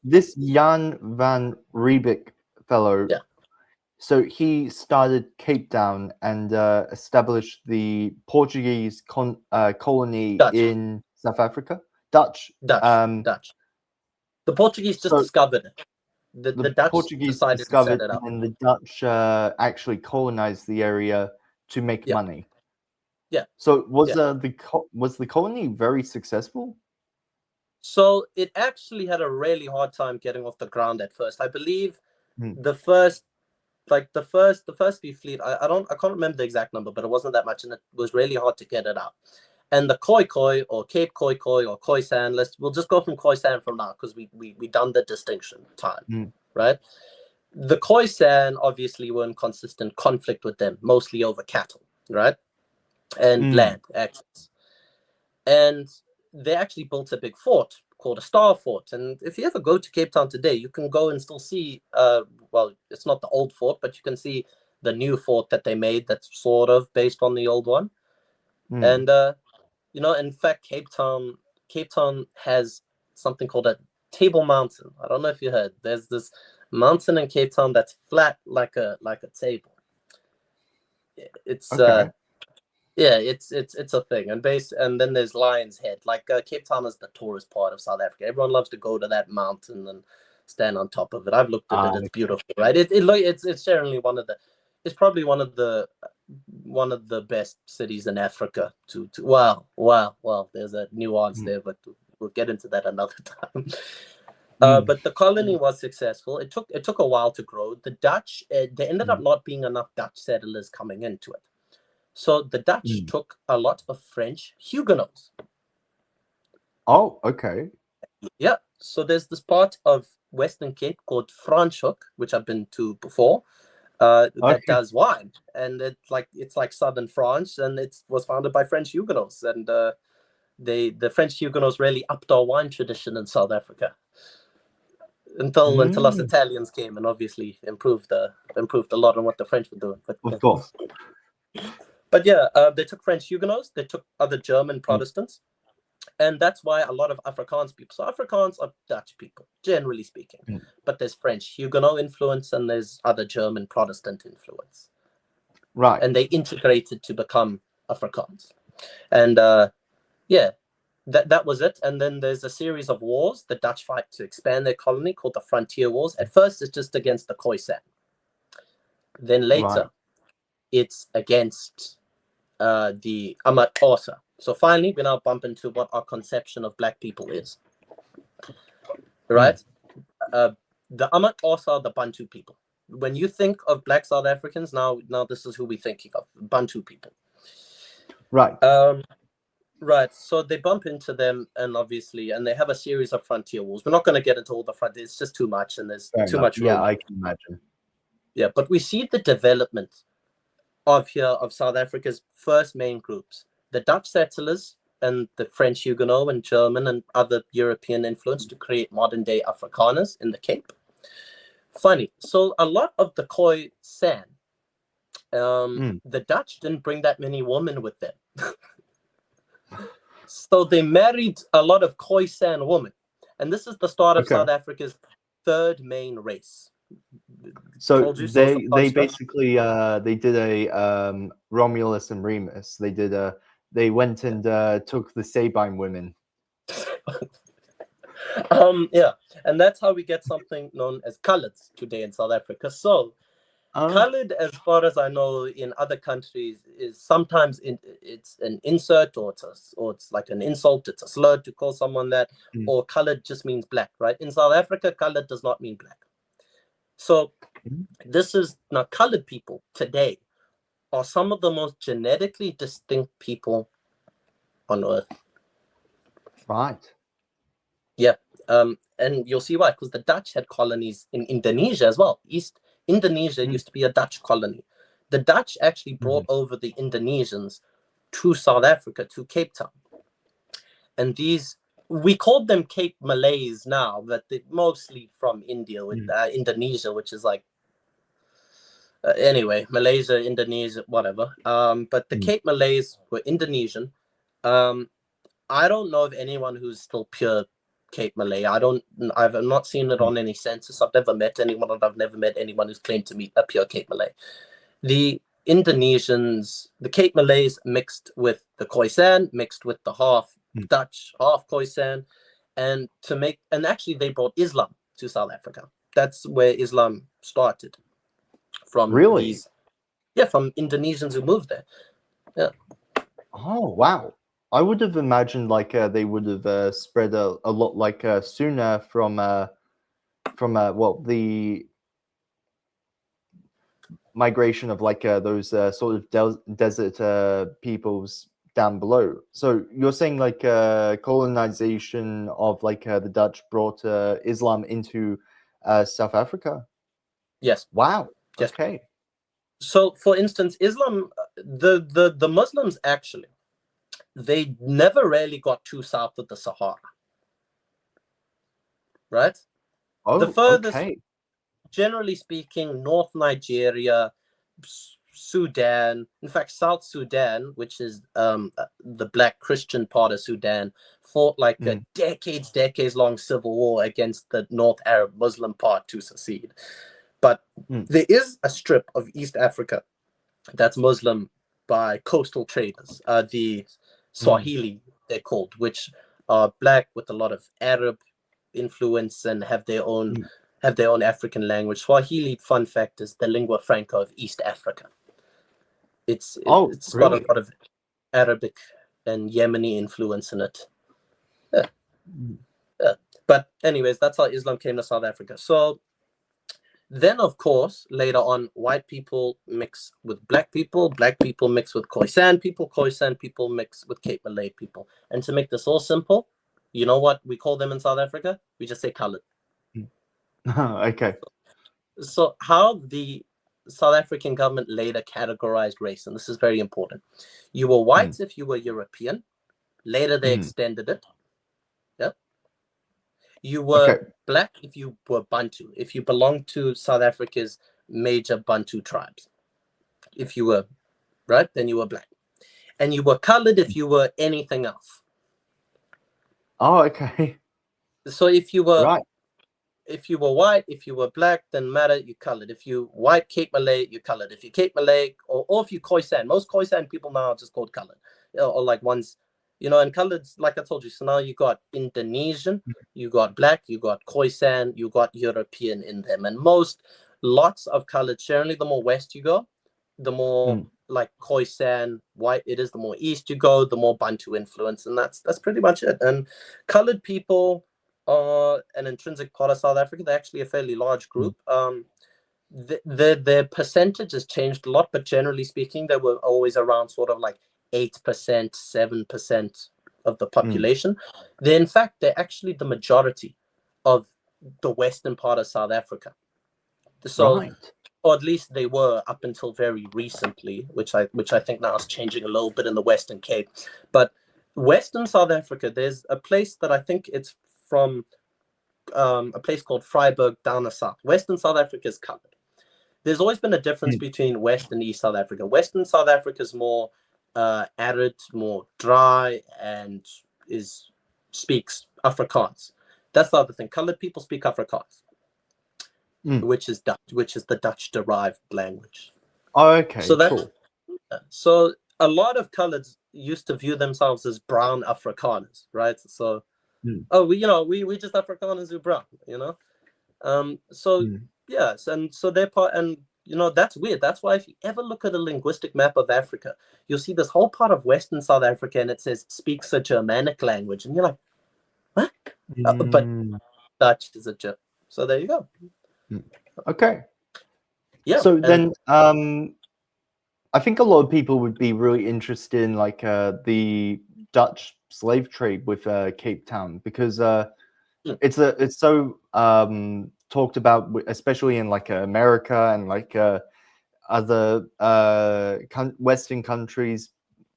this Jan van Riebeeck fellow, so he started Cape Town and established the Portuguese colony in South Africa. Dutch. Dutch. The Portuguese just discovered it. The Dutch Portuguese decided discovered to set it up. and the Dutch actually colonized the area to make money. Yeah. So was the colony very successful? So it actually had a really hard time getting off the ground at first. I believe the first few fleet, I can't remember the exact number, but it wasn't that much, and it was really hard to get it out. And the Khoi or Cape Khoi or Khoisan, we'll just go from Khoisan from now because we done the distinction time, right? The Khoisan obviously were in consistent conflict with them, mostly over cattle, right? And land access. And they actually built a big fort called a Star Fort. And if you ever go to Cape Town today, you can go and still see, well, it's not the old fort, but you can see the new fort that they made that's sort of based on the old one. And, in fact, Cape Town has something called a Table Mountain. I don't know if you heard. There's this mountain in Cape Town that's flat like a table. It's it's a thing, and then there's Lion's Head. Like Cape Town is the tourist part of South Africa. Everyone loves to go to that mountain and stand on top of it. I've looked at it; it's beautiful, right? It's generally it's probably one of the best cities in Africa. Well, there's a nuance there, but we'll get into that another time. But the colony was successful. It took a while to grow. The Dutch, there ended up not being enough Dutch settlers coming into it. So the Dutch took a lot of French Huguenots. Oh, okay. Yeah. So there's this part of Western Cape called Franschhoek, which I've been to before, that does wine, and it's like southern France, and it was founded by French Huguenots, and the French Huguenots really upped our wine tradition in South Africa until us Italians came and obviously improved a lot on what the French were doing. But, of course. But they took French Huguenots, they took other German Protestants, and that's why a lot of Afrikaans people. So Afrikaans are Dutch people, generally speaking, but there's French Huguenot influence and there's other German Protestant influence. Right. And they integrated to become Afrikaans. And that was it. And then there's a series of wars the Dutch fight to expand their colony called the Frontier Wars. At first, it's just against the Khoisan. Then later, it's against the Amaxhosa. So finally, we now bump into what our conception of black people is. Right? The Amaxhosa are the Bantu people. When you think of black South Africans, now this is who we're thinking of, Bantu people. Right. Right. So they bump into them, and they have a series of frontier wars. We're not going to get into all the frontiers. It's just too much, and there's too much room. Yeah, I can imagine. Yeah, but we see the development of South Africa's first main groups. The Dutch settlers and the French Huguenot and German and other European influence to create modern-day Afrikaners in the Cape. Funny. So a lot of the Khoisan, the Dutch didn't bring that many women with them. So they married a lot of Khoisan women. And this is the start of South Africa's third main race. So they basically they did a Romulus and Remus. They went and took the Sabine women. Yeah, and that's how we get something known as coloureds today in South Africa. So coloured, as far as I know, in other countries is sometimes it's an insert or it's like an insult. It's a slur to call someone that, or coloured just means black, right? In South Africa, coloured does not mean black. So this is now coloured people today are some of the most genetically distinct people on earth. Right. Yeah. And you'll see why, because the Dutch had colonies in Indonesia as well. East Indonesia used to be a Dutch colony. The Dutch actually brought over the Indonesians to South Africa, to Cape Town. And we called them Cape Malays now, but they're mostly from India, with Indonesia, which is like Anyway, Malaysia, Indonesia, whatever. But the Cape Malays were Indonesian. I don't know of anyone who's still pure Cape Malay. I've not seen it on any census. I've never met anyone, and I've never met anyone who's claimed to be a pure Cape Malay. The Indonesians, the Cape Malays mixed with the Khoisan, mixed with the half Dutch, half Khoisan, and actually they brought Islam to South Africa. That's where Islam started. From Really? From Indonesians who moved there. Yeah. Oh wow! I would have imagined like they would have spread a lot like sooner from the migration of like those sort of desert peoples down below. So you're saying like colonization of like the Dutch brought Islam into South Africa? Yes. Wow. Yes. Okay. So, for instance, Islam, the Muslims actually, they never really got too south of the Sahara, right? Oh, the furthest, okay. generally speaking, North Nigeria, Sudan, in fact, South Sudan, which is the Black Christian part of Sudan, fought like a decades long civil war against the North Arab Muslim part to secede. But there is a strip of East Africa that's Muslim by coastal traders, the Swahili, they're called, which are black with a lot of Arab influence and have their own African language. Swahili, fun fact, is the lingua franca of East Africa. It's got a lot of Arabic and Yemeni influence in it. Yeah. But anyways, that's how Islam came to South Africa. So then, of course, later on, white people mix with black people mix with Khoisan people mix with Cape Malay people. And to make this all simple, you know what we call them in South Africa? We just say colored. Okay. So how the South African government later categorized race, and this is very important. You were white if you were European. Later, they extended it. Yep. You were black if you were Bantu, if you belonged to South Africa's major Bantu tribes. If you were, right, then you were black. And you were colored if you were anything else. Oh, okay. So if you were white, if you were black, then matter, you colored. If you white Cape Malay, you colored. If you Cape Malay, or if you Khoisan, most Khoisan people now are just called colored. Or like ones, and colored's, like I told you, so now you got Indonesian, you got black, you got Khoisan, you got European in them. And lots of colored, generally the more west you go, the more like Khoisan, white it is, the more east you go, the more Bantu influence. And that's pretty much it. And colored people are an intrinsic part of South Africa. They're actually a fairly large group. Their percentage has changed a lot, but generally speaking, they were always around sort of like 8%, 7% of the population. In fact, they're actually the majority of the western part of South Africa. So, or at least they were up until very recently, which I think now is changing a little bit in the Western Cape. But Western South Africa, there's a place that I think it's from a place called Vryburg down the south. Western South Africa is colored. There's always been a difference between West and East South Africa. Western South Africa is more arid, more dry, and speaks Afrikaans. That's the other thing. Colored people speak Afrikaans, which is Dutch, which is the Dutch-derived language. Oh, okay, so cool. So a lot of coloreds used to view themselves as brown Afrikaners, right? So, we just Afrikaners who brown, Yes, and so they're part, and that's weird. That's why if you ever look at a linguistic map of Africa, you'll see this whole part of Western South Africa, and it says speaks a Germanic language, and you're like, what? But Dutch is a German. So there you go. Okay. Yeah. So then, I think a lot of people would be really interested in like the Dutch slave trade with Cape Town, because it's so talked about, especially in like America and like other Western countries.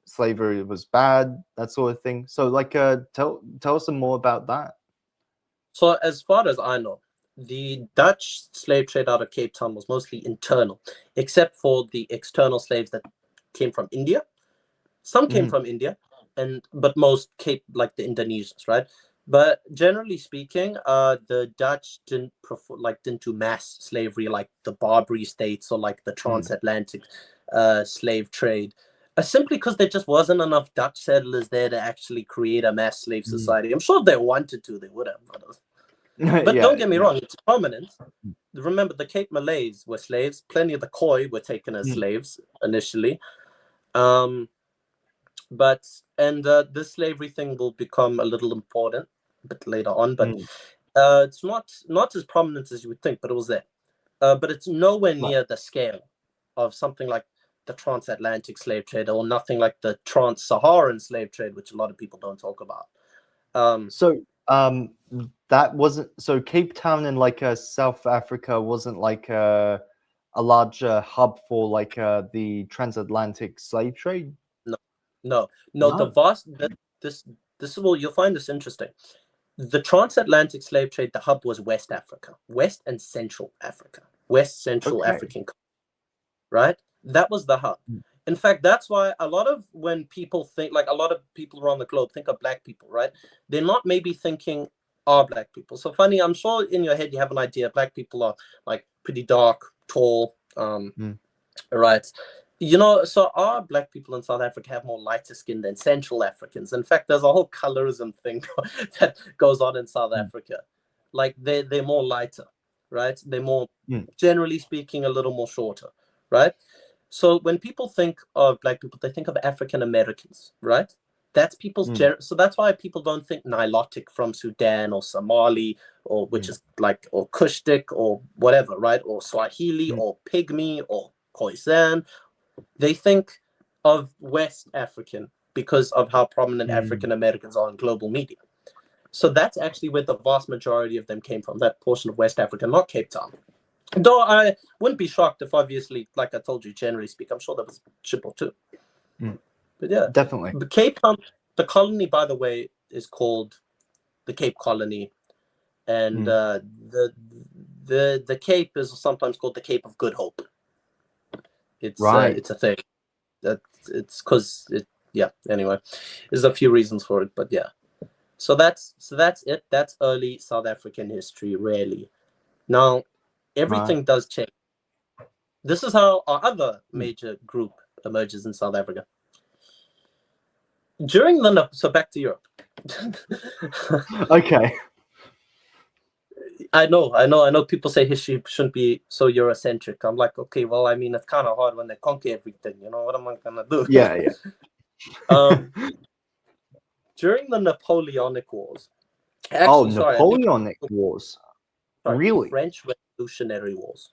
Slavery was bad, that sort of thing. So like tell us some more about that. So as far as I know, the Dutch slave trade out of Cape Town was mostly internal, except for the external slaves that came from India. Some came from India, but most like the Indonesians, right? But generally speaking, the Dutch didn't do mass slavery like the Barbary states or like the transatlantic slave trade. Simply because there just wasn't enough Dutch settlers there to actually create a mass slave society. I'm sure if they wanted to, they would have. But don't get me wrong, it's prominent. Remember, the Cape Malays were slaves. Plenty of the Khoi were taken as slaves initially. This slavery thing will become a little important a bit later on. But it's not as prominent as you would think, but it was there. But it's nowhere near the scale of something like the transatlantic slave trade, or nothing like the trans-Saharan slave trade, which a lot of people don't talk about. That wasn't so. Cape Town in like South Africa wasn't like a large hub for like the transatlantic slave trade. No. The vast this is what you'll find this interesting. The transatlantic slave trade, the hub was West Africa, West and Central Africa, West Central African, right? That was the hub. In fact, that's why when people think, like a lot of people around the globe think of black people, right? They're not maybe thinking are black people. So funny, I'm sure in your head you have an idea. Black people are like pretty dark, tall, right? So our black people in South Africa have more lighter skin than Central Africans. In fact, there's a whole colorism thing that goes on in South Africa. Like they're more lighter, right? They're more, generally speaking, a little more shorter, right? So when people think of black people, they think of African Americans, right? That's people's so that's why people don't think Nilotic from Sudan or Somali or which is like, or Kushtik or whatever, right? Or Swahili or Pygmy or Khoisan. They think of West African because of how prominent African Americans are in global media. So that's actually where the vast majority of them came from, that portion of West Africa, not Cape Town. Though I wouldn't be shocked if, obviously, like I told you, generally speaking, I'm sure there was a ship or two. But yeah, definitely. The Cape Town, the colony, by the way, is called the Cape Colony, and the Cape is sometimes called the Cape of Good Hope. It's it's a thing. It's because anyway, there's a few reasons for it, but yeah. So that's it. That's early South African history, really. Now everything does change. This is how our other major group emerges in South Africa. So back to Europe. Okay. I know people say history shouldn't be so Eurocentric. I'm like, okay, well, I mean, it's kind of hard when they conquer everything. What am I gonna do? Yeah. During the Napoleonic Wars. Napoleonic Wars. Really? French Revolutionary Wars.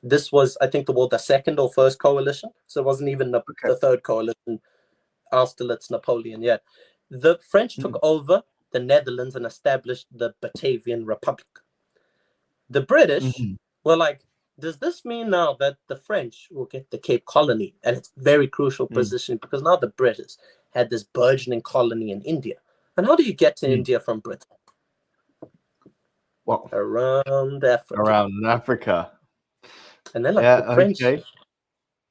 This was, I think, the second or first coalition. So it wasn't even the third coalition after Napoleon yet. The French took over the Netherlands and established the Batavian Republic. The British were like, does this mean now that the French will get the Cape Colony? And it's a very crucial position because now the British had this burgeoning colony in India. And how do you get to India from Britain? Well, around Africa. And then the French. Okay.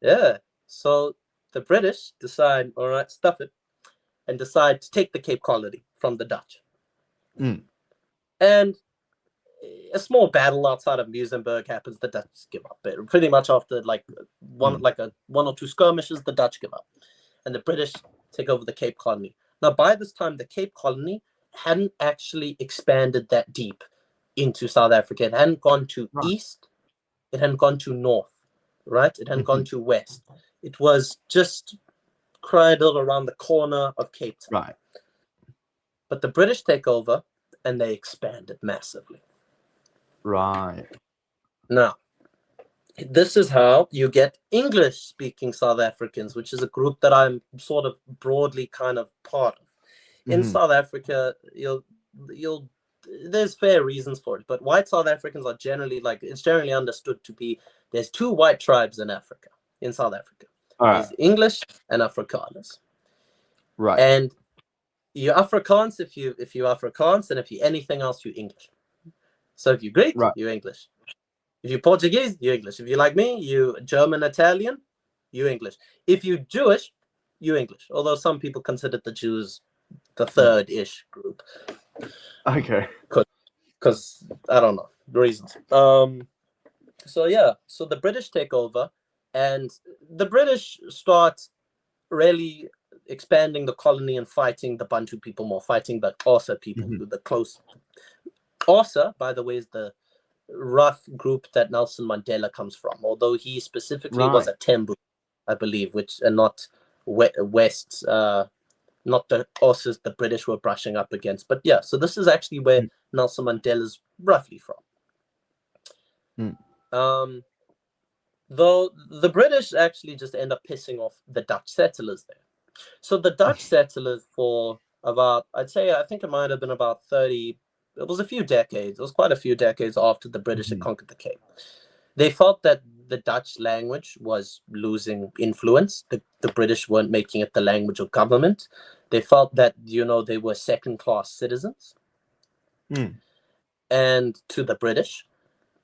Yeah. So the British decide, all right, stuff it, and decide to take the Cape Colony from the Dutch. And a small battle outside of Muizenberg happens. The Dutch give up. Pretty much after one or two skirmishes, the Dutch give up, and the British take over the Cape Colony. Now, by this time, the Cape Colony hadn't actually expanded that deep into South Africa. It hadn't gone to east. It hadn't gone to north, right? It hadn't gone to west. It was just cradled around the corner of Cape Town. Right. But the British take over, and they expand it massively. Right. Now, this is how you get English-speaking South Africans, which is a group that I'm sort of broadly kind of part of. In South Africa, there's fair reasons for it, but white South Africans are generally it's generally understood to be, there's two white tribes in South Africa. There's English and Afrikaners. Right. And you're Afrikaans if you Afrikaans, and if you anything else, you English. So if you're Greek, Right. you're English. If you're Portuguese, you're English. If you're like me, you German, Italian, you're English. If you're Jewish, you're English. Although some people consider the Jews the third-ish group. Okay. Because I don't know the reasons. So the British take over, and the British start really expanding the colony and fighting the Bantu people more, fighting the Xhosa people, the close. Xhosa, by the way, is the rough group that Nelson Mandela comes from, although he specifically was a Tembu, I believe, which and not West, not the Xhosas the British were brushing up against. But yeah, so this is actually where Nelson Mandela's roughly from. Though the British actually just end up pissing off the Dutch settlers there. So the Dutch settlers for about, I think it might have been about 30, it was a few decades, it was quite a few decades after the British had conquered the Cape. They felt that the Dutch language was losing influence. The British weren't making it the language of government. They felt that, they were second-class citizens and to the British.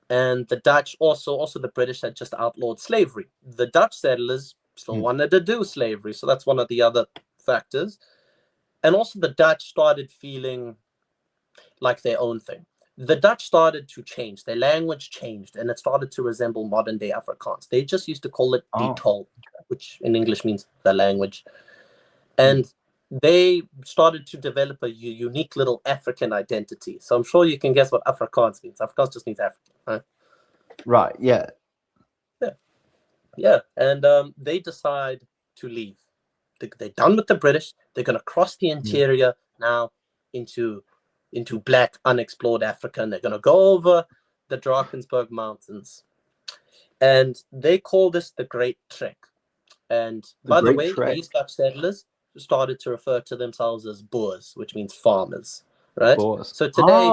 And the Dutch also the British had just outlawed slavery. The Dutch settlers still wanted to do slavery, so that's one of the other factors. And also the Dutch started feeling like their own thing. The Dutch started to change. Their language changed, and it started to resemble modern-day Afrikaans. They just used to call it die taal, which in English means the language. And they started to develop a unique little African identity. So I'm sure you can guess what Afrikaans means. Afrikaans just means African, right? Right, yeah. Yeah, and they decide to leave. They're done with the British. They're going to cross the interior now into black, unexplored Africa, and they're going to go over the Drakensberg Mountains. And they call this the Great Trek. And by the way, these Dutch settlers started to refer to themselves as Boers, which means farmers, right? Boers. So today,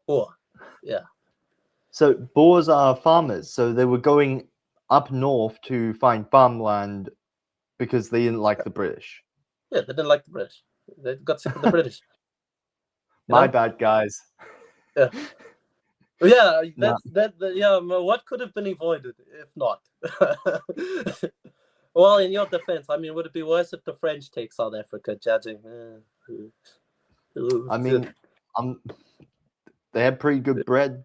Boer, yeah. So Boers are farmers. So they were going up north to find farmland because they didn't like the British. Yeah, they didn't like the British. They got sick of the British. My bad, guys. Yeah. Yeah, yeah. What could have been avoided if not? Well, in your defense, I mean, would it be worse if the French take South Africa, judging? I mean, they had pretty good bread.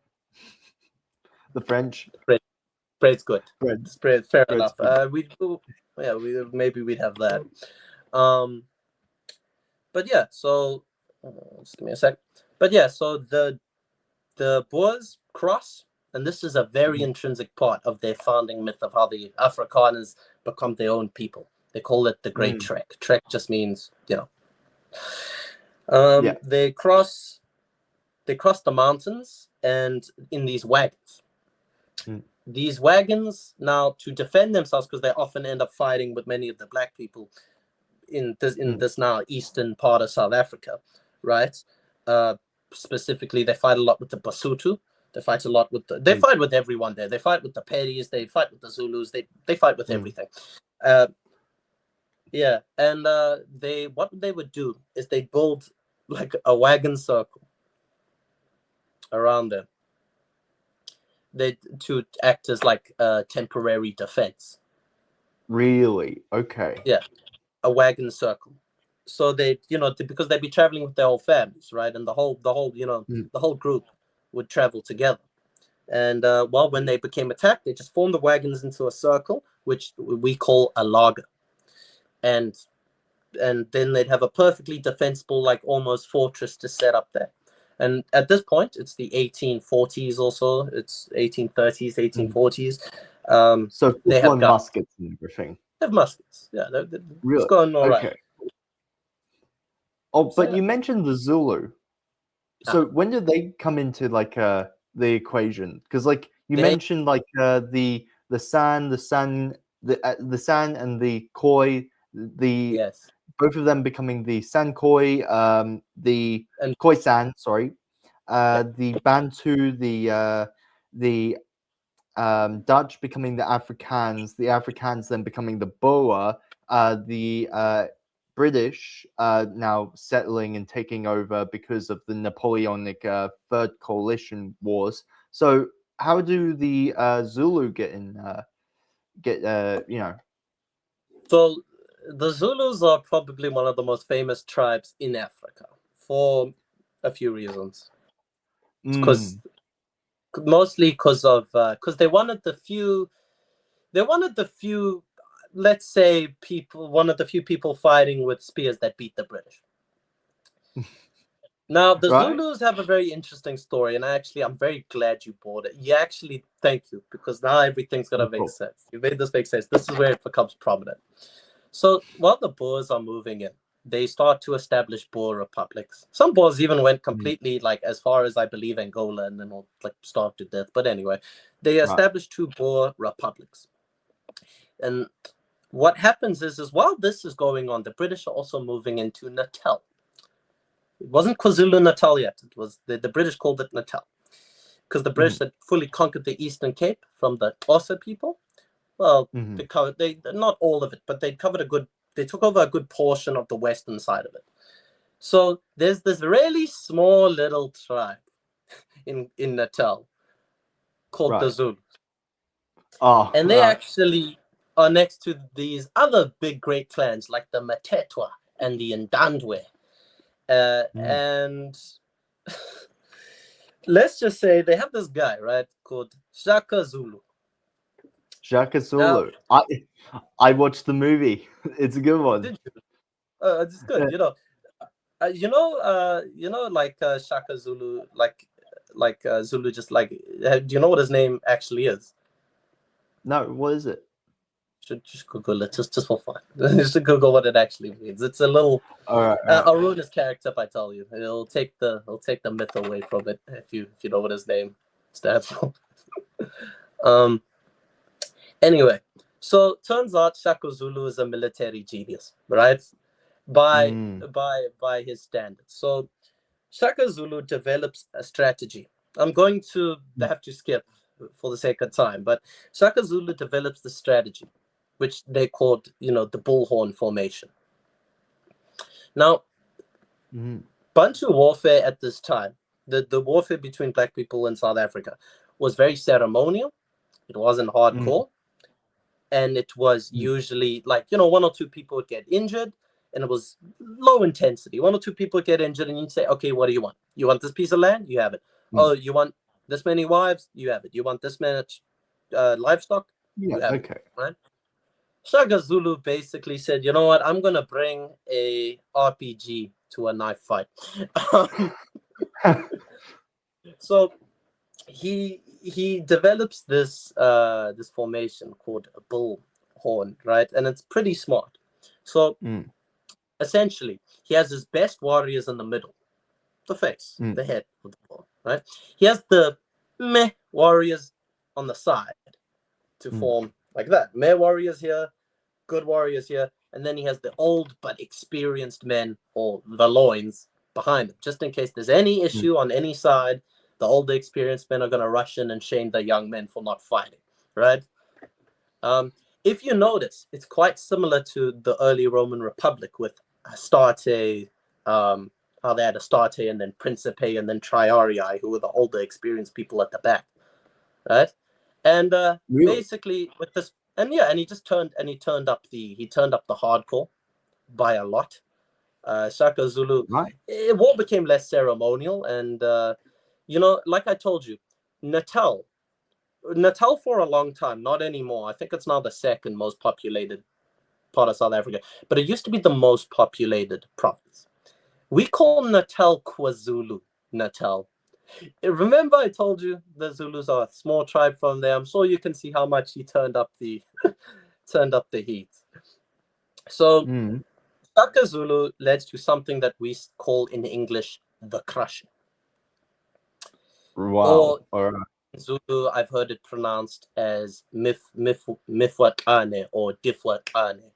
The French. Bread's good. Bread, fair enough. Maybe we'd have that. But yeah, so just give me a sec. But yeah, so the Boers cross. And this is a very intrinsic part of their founding myth of how the Afrikaners become their own people. They call it the Great Trek. Trek just means, They cross the mountains and in these wagons. These wagons, now, to defend themselves, because they often end up fighting with many of the black people in this now eastern part of South Africa, right? Specifically, they fight a lot with the Basotho. They fight a lot with they fight with everyone there. They fight with the Pedis. They fight with the Zulus. They fight with everything. Yeah, and what they would do is they build like a wagon circle around them. To act as like a temporary defense. Really? Okay. Yeah, a wagon circle. So they, because they'd be traveling with their whole families, right? And the whole group would travel together. And when they became attacked, they just formed the wagons into a circle, which we call a laager. And then they'd have a perfectly defensible, like almost fortress to set up there. And at this point, it's the 1840s also. It's 1830s, 1840s. So they have muskets and everything. They have muskets. Yeah, really? It's going all right. Oh, but you mentioned the Zulu. So when did they come into like the equation? Because like you mentioned like the San, the San and the Khoi, both of them becoming the San Khoi, the Khoisan, sorry, the Bantu, the Dutch becoming the Afrikaans then becoming the Boer, the British now settling and taking over because of the Napoleonic Third Coalition Wars. So how do the Zulu get So the Zulus are probably one of the most famous tribes in Africa for a few reasons. Mostly because they wanted the few, let's say, one of the few people fighting with spears that beat the British. Now, the Zulus have a very interesting story, and I'm very glad you brought it. Thank you, because now everything's going to make sense. You made this make sense. This is where it becomes prominent. So while the Boers are moving in, they start to establish Boer republics. Some Boers even went completely, like, as far as I believe Angola, and then starved to death. But anyway, they established 2 Boer republics. And what happens is while this is going on, the British are also moving into Natal. It wasn't KwaZulu-Natal yet. It was the British called it Natal because the British had fully conquered the Eastern Cape from the Xhosa people. Well, they not all of it, but they took over a good portion of the western side of it. So there's this really small little tribe in Natal called the Zulus. And they actually are next to these other big great clans like the Matetwa and the Ndandwe. And let's just say they have this guy, right, called Shaka Zulu. Shaka Zulu. Now, I watched the movie. It's a good one. Did you? It's good. Like Shaka Zulu, like Zulu, just like. Do you know what his name actually is? No, what is it? Should just Google it, just for fun. Just Google what it actually means. It's a little. All right. I'll ruin his character if I tell you. It'll take the myth away from it if you know what his name stands for. Anyway, so turns out Shaka Zulu is a military genius, right? By his standards. So Shaka Zulu develops a strategy. I'm going to have to skip for the sake of time, but Shaka Zulu develops the strategy, which they called, the bullhorn formation. Now, Bantu warfare at this time, the warfare between black people in South Africa was very ceremonial. It wasn't hardcore. And it was usually like, 1 or 2 people would get injured, and it was low intensity. 1 or 2 people get injured, and you'd say, okay, what do you want? You want this piece of land? You have it. Oh, you want this many wives? You have it. You want this much livestock? You have it. Right? Shaka Zulu basically said, you know what? I'm going to bring a RPG to a knife fight. So he develops this formation called a bullhorn, right? And it's pretty smart. So essentially, he has his best warriors in the middle, the face, the head of the bull, right? He has the meh warriors on the side to form like that. Meh warriors here, good warriors here, and then he has the old but experienced men, or the loins, behind him, just in case there's any issue on any side. The older experienced men are going to rush in and shame the young men for not fighting, right? If you notice, it's quite similar to the early Roman Republic with Astarte, how they had Astarte and then Principe and then Triarii, who were the older experienced people at the back, right? And basically with this, and he turned up the hardcore by a lot. Shaka Zulu, war became less ceremonial, and like I told you, Natal for a long time, not anymore. I think it's now the second most populated part of South Africa, but it used to be the most populated province. We call Natal KwaZulu Natal. Remember I told you the Zulus are a small tribe from there. I'm sure you can see how much he turned up the heat. So Shaka Zulu led to something that we call in English the crushing. Wow. Or Zulu, I've heard it pronounced as Mifwakane or Difwakane.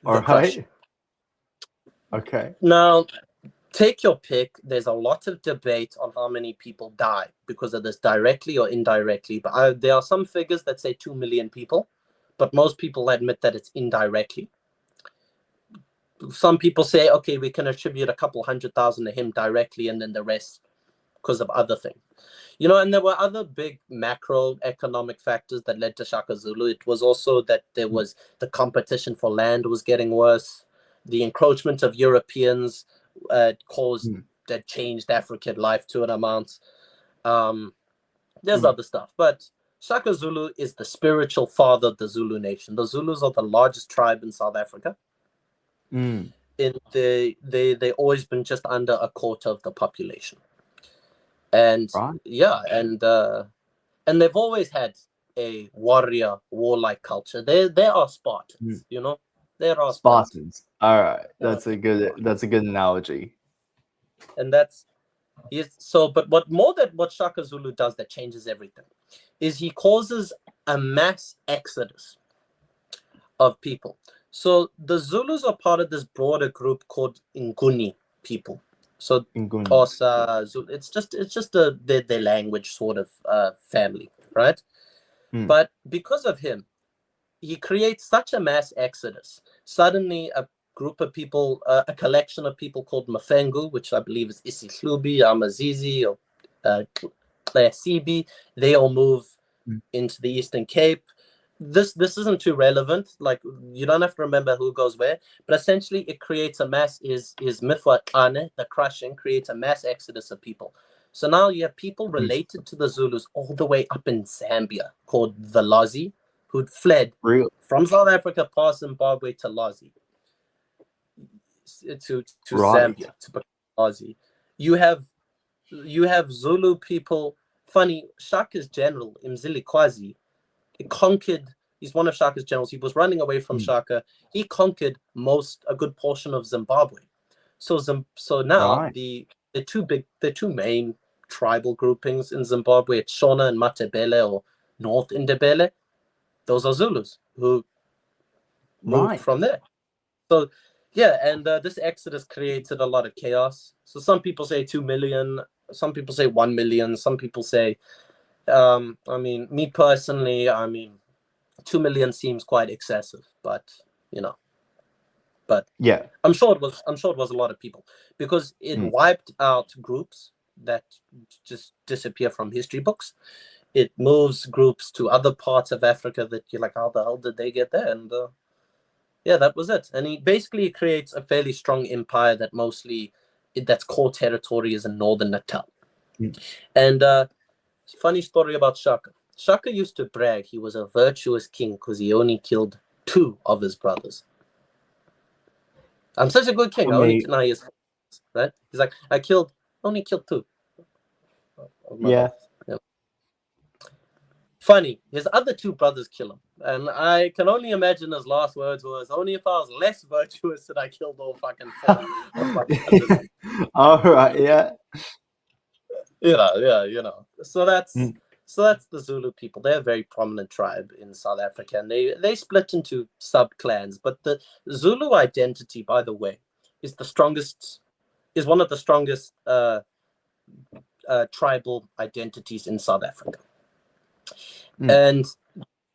All right. Okay. Now, take your pick. There's a lot of debate on how many people die because of this, directly or indirectly. But there are some figures that say 2 million people, but most people admit that it's indirectly. some people say, okay, we can attribute a couple 100,000 to him directly, and then the rest because of other things. And there were other big macroeconomic factors that led to Shaka Zulu. It was also that there was the competition for land was getting worse. The encroachment of Europeans that changed African life to an amount. There's other stuff, but Shaka Zulu is the spiritual father of the Zulu nation. The Zulus are the largest tribe in South Africa. They always been just under a quarter of the population. And and they've always had a warlike culture. They are Spartans, There are Spartans. All right, that's a good analogy. And but what Shaka Zulu does that changes everything is he causes a mass exodus of people. So the Zulus are part of this broader group called Nguni people. So Xhosa, Zulu, it's just their language sort of family, right? But because of him, he creates such a mass exodus. Suddenly, a group of people, a collection of people called Mafengu, which I believe is isiHlubi, Amazizi, or Clasibi, they all move into the Eastern Cape. This isn't too relevant. Like, you don't have to remember who goes where, but essentially it creates a mass is Mifwa-Ane, the crushing, creates a mass exodus of people. So now you have people related to the Zulus all the way up in Zambia called the Lozi, who'd fled from South Africa past Zimbabwe to Lozi, to Zambia, to become Lozi. You have Zulu people. Funny, Shaka's general, Mzili Kwazi, he's one of Shaka's generals. He was running away from Shaka. He conquered a good portion of Zimbabwe. So now the two main tribal groupings in Zimbabwe, it's Shona and Matebele, or North Ndebele. Those are Zulus who moved from there. So and this exodus created a lot of chaos. So some people say 2 million, some people say 1 million, some people say me personally, 2 million seems quite excessive, but I'm sure it was a lot of people, because it wiped out groups that just disappear from history books. It moves groups to other parts of Africa that you're like, how the hell did they get there? And that was it. And he basically creates a fairly strong empire that's core territory is in northern Natal. And funny story about Shaka. Shaka used to brag he was a virtuous king because he only killed 2 of his brothers. I'm such a good king. Right? He's like, I only killed 2. Funny, his other 2 brothers kill him. And I can only imagine his last words was, only if I was less virtuous did I kill all fucking 4 of my brothers. All right, yeah. So that's the Zulu people. They're a very prominent tribe in South Africa, and they split into sub-clans. But the Zulu identity, by the way, is one of the strongest tribal identities in South Africa. And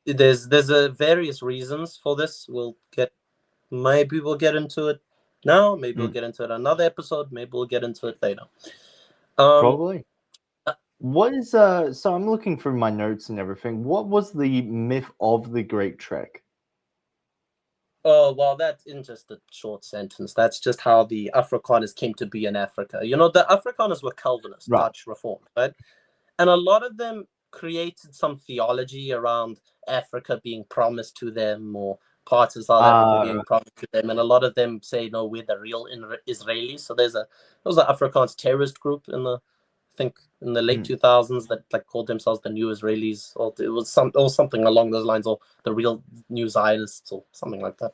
there's various reasons for this. Maybe we'll get into it now. Maybe we'll get into it another episode. Maybe we'll get into it later. Probably. What is so I'm looking through my notes and everything. What was the myth of the Great Trek? Oh, well, that's in just a short sentence. That's just how the Afrikaners came to be in Africa. The Afrikaners were Calvinists, Dutch Reformed, right? And a lot of them created some theology around Africa being promised to them, or parts of South Africa being promised to them. And a lot of them say, no, we're the real Israelis. So there was an Afrikaans terrorist group in the late 2000s that called themselves the New Israelis, or it was something along those lines, or the real New Zionists, or something like that.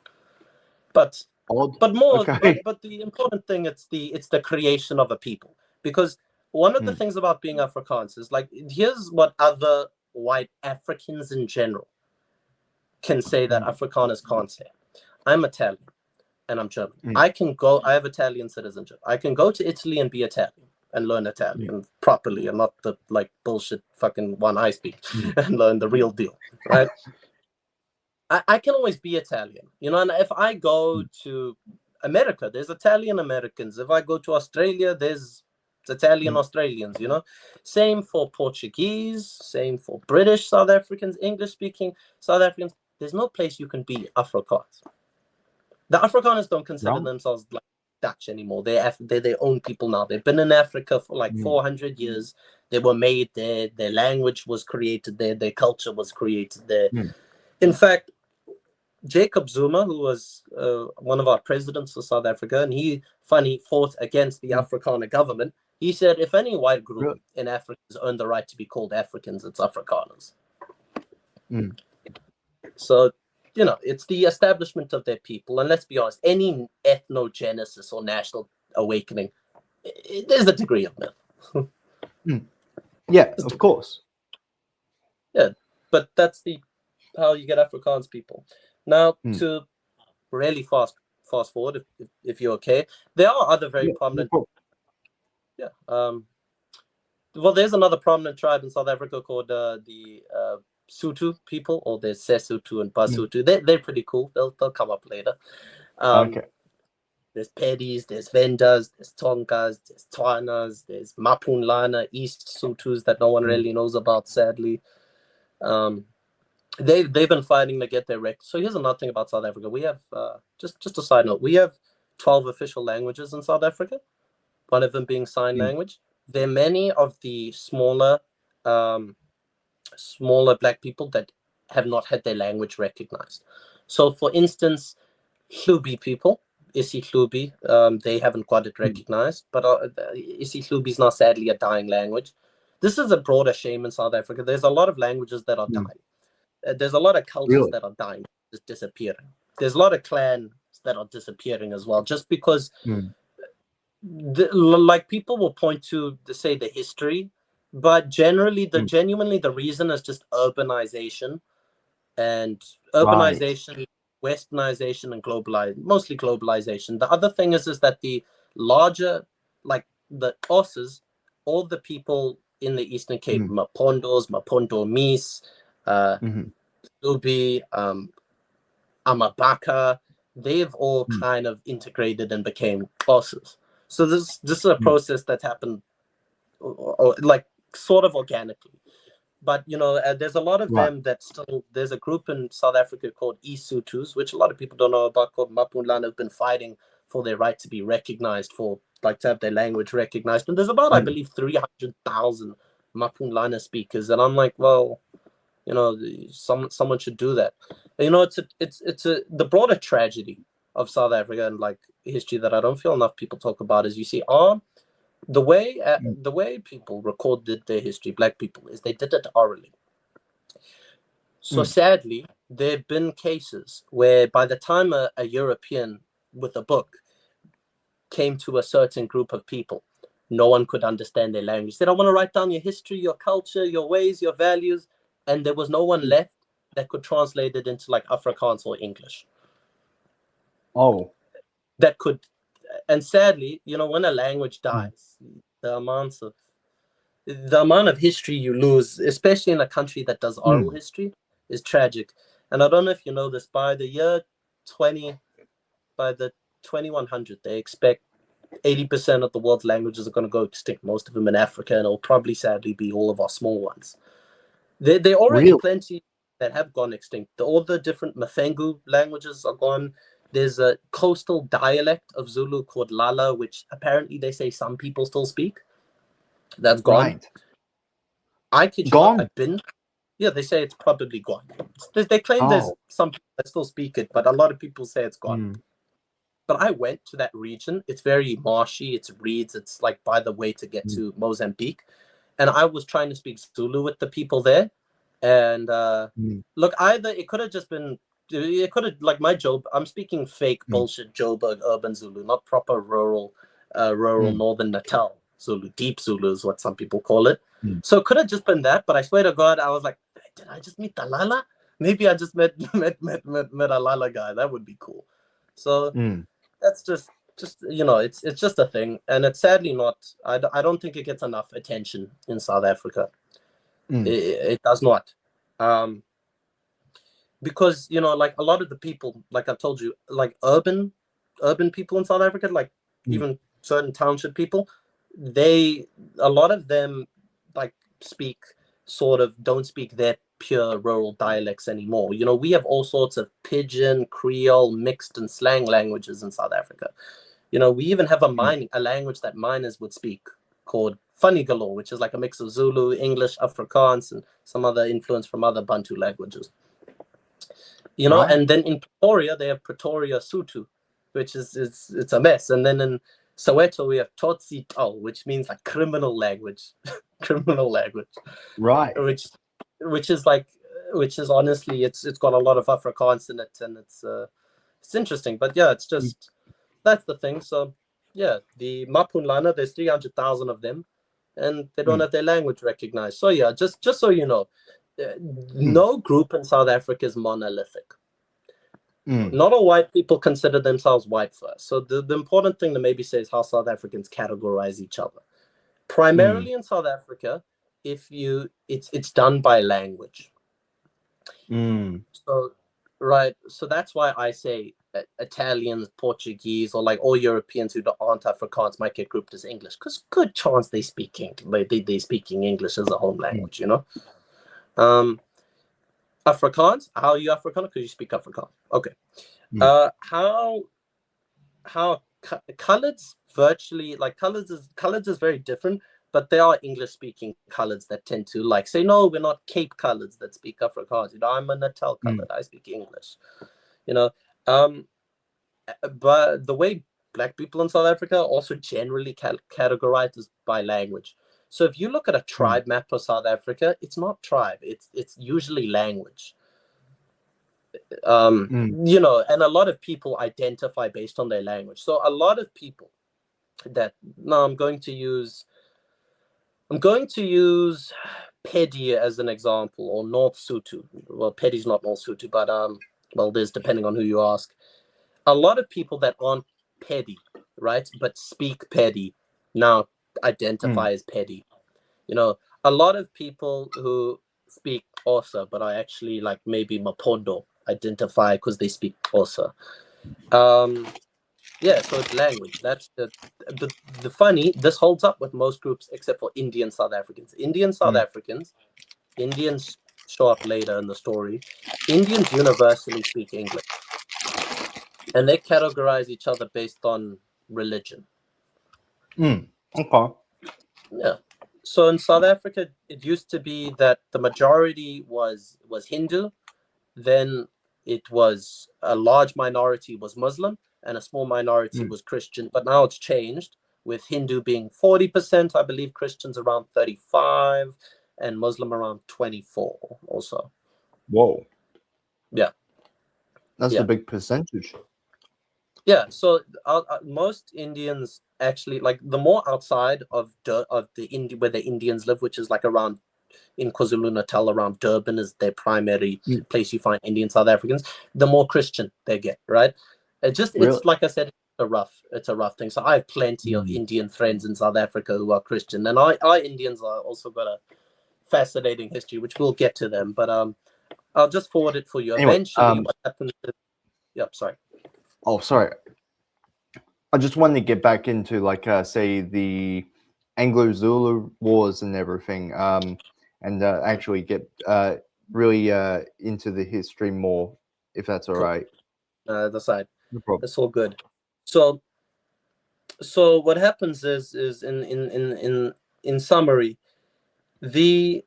But the important thing, it's the creation of a people, because one of the things about being Afrikaans is, like, here's what other white Africans in general can say that Afrikaners can't say. I'm Italian and I'm German. I have Italian citizenship. I can go to Italy and be Italian and learn Italian properly, and not the bullshit fucking one I speak, and learn the real deal, right? I can always be Italian, and if I go to America, there's Italian Americans. If I go to Australia, there's Italian Australians, you know. Same for Portuguese, same for British South Africans, English speaking South Africans. There's no place you can be Afrikaans. The Afrikaners don't consider themselves like Dutch anymore. They're their own people now. They've been in Africa for like 400 years. They were made there. Their language was created there. Their culture was created there. In fact, Jacob Zuma, who was one of our presidents of South Africa, and he fought against the Afrikaner government. He said, if any white group in Africa has earned the right to be called Africans, it's Afrikaners. So, you know, it's the establishment of their people. And let's be honest, any ethnogenesis or national awakening, there's a degree of myth. Yeah, of course. Yeah, but that's how you get Afrikaans people. Now, to really fast forward, if you're okay, there are other very prominent. Well, there's another prominent tribe in South Africa called the Sotho people, or there's Sesotho and Basotho. They're pretty cool. They'll come up later. There's Pedis, there's Vendas, there's Tonkas, there's Tswanas, there's Mapunlana, East Sothos that no one really knows about, sadly. They've been fighting to get their records. So here's another thing about South Africa. We have just a side note. We have 12 official languages in South Africa. One of them being sign language. There are many of the smaller black people that have not had their language recognized. So, for instance, Hlubi people, isiHlubi, they haven't got it recognized. But isiHlubi is now sadly a dying language. This is a broader shame in South Africa. There's a lot of languages that are dying. There's a lot of cultures that are dying, just disappearing. There's a lot of clans that are disappearing as well, just because like people will point to say the history, but genuinely the reason is just urbanization, westernization, and mostly globalization. The other thing is that the larger, like the Xhosas, all the people in the Eastern Cape, Mapondos, Mapondomis, Hlubi, Amabaka, they've all kind of integrated and became Xhosas. So this is a process that happened like sort of organically. But, you know, there's a lot of them that still, there's a group in South Africa called Sothos, which a lot of people don't know about, called Mapunlana, have been fighting for their right to be recognized, to have their language recognized. And there's about, I believe, 300,000 Mapunlana speakers. And I'm like, well, you know, someone should do that. And, you know, it's the broader tragedy of South Africa and like history that I don't feel enough people talk about is, you see, the way people recorded their history, black people, is they did it orally. So sadly, there have been cases where by the time a European with a book came to a certain group of people, no one could understand their language. They don't want to write down your history, your culture, your ways, your values, and there was no one left that could translate it into like Afrikaans or English. That could. And sadly, you know, when a language dies, the amount of history you lose, especially in a country that does oral history, is tragic. And I don't know if you know this, by the 2100, they expect 80% of the world's languages are going to go extinct, most of them in Africa, and it'll probably sadly be all of our small ones. There are already plenty that have gone extinct. All the different Mafengu languages are gone. There's a coastal dialect of Zulu called Lala, which apparently they say some people still speak. That's gone. I kid you not, they say it's probably gone. They claim there's some people that still speak it, but a lot of people say it's gone. But I went to that region. It's very marshy. It's reeds. It's like by the way to get to Mozambique. And I was trying to speak Zulu with the people there. And look, either it could have just been, it could have, like my Job, I'm speaking fake bullshit Joburg urban Zulu, not proper rural Northern Natal Zulu. Deep Zulu is what some people call it. So it could have just been that, but I swear to God, I was like, did I just meet the Lala? Maybe I just met a Lala guy. That would be cool. So that's just you know, it's just a thing, and it's sadly not. I don't think it gets enough attention in South Africa. It does not. Because, you know, like a lot of the people, like I told you, like urban urban people in South Africa, like even certain township people, a lot of them like don't speak their pure rural dialects anymore. You know, we have all sorts of pidgin, Creole, mixed and slang languages in South Africa. You know, we even have a language that miners would speak called Funny Galore, which is like a mix of Zulu, English, Afrikaans, and some other influence from other Bantu languages. You know, and then in Pretoria, they have Pretoria Sotho, which is it's a mess. And then in Soweto, we have Tsotsi Tau, which means like criminal language. Criminal language. Right. Which is honestly, it's got a lot of Afrikaans in it, and it's interesting. But yeah, it's just that's the thing. So yeah, the Mapunlana, there's 300,000 of them, and they don't have their language recognized. So yeah, just so you know, no group in South Africa is monolithic. Not all white people consider themselves white first. So the important thing to maybe say is how South Africans categorize each other. Primarily in South Africa, it's done by language. So that's why I say Italians, Portuguese, or like all Europeans who aren't Afrikaans might get grouped as English, because good chance they they're speaking English as a home language, you know. Afrikaans, how are you Afrikaans? Because you speak Afrikaans. Okay. How coloreds virtually, like coloreds is very different, but there are English speaking coloreds that tend to like say, no, we're not Cape coloreds that speak Afrikaans. You know, I'm a Natal colored, I speak English. You know, but the way Black people in South Africa are also generally categorized by language. So if you look at a tribe map of South Africa, it's not tribe, it's usually language. You know, and a lot of people identify based on their language. So a lot of people that now I'm going to use Pedi as an example, or North Sotho. Well, Pedi's not North Sotho, but well, there's depending on who you ask. A lot of people that aren't Pedi, right, but speak Pedi now identify as Pedi. You know, a lot of people who speak Xhosa but are actually like maybe Mapondo identify because they speak Xhosa. Yeah, so it's language. That's the funny. This holds up with most groups except for Indian South Africans. Indians show up later in the story. Indians universally speak English, and they categorize each other based on religion. Okay. Yeah. So in South Africa, it used to be that the majority was Hindu, then it was a large minority was Muslim, and a small minority was Christian. But now it's changed, with Hindu being 40%, I believe, Christians around 35%, and Muslim around 24% also. Whoa. Yeah. That's a big percentage. Yeah, so most Indians actually, like, the more outside of where the Indians live, which is like around in KwaZulu-Natal, around Durban is their primary place you find Indian South Africans, the more Christian they get, right? It's like I said, it's a rough thing. So I have plenty of Indian friends in South Africa who are Christian, and our Indians are also got a fascinating history, which we'll get to them. But I'll just forward it for you. Anyway, Eventually, what happens is, sorry. Oh, sorry. I just wanted to get back into, like, say, the Anglo-Zulu wars and everything, and actually get really into the history more, if that's all right. That's right. No problem. That's all good. So what happens is in summary, the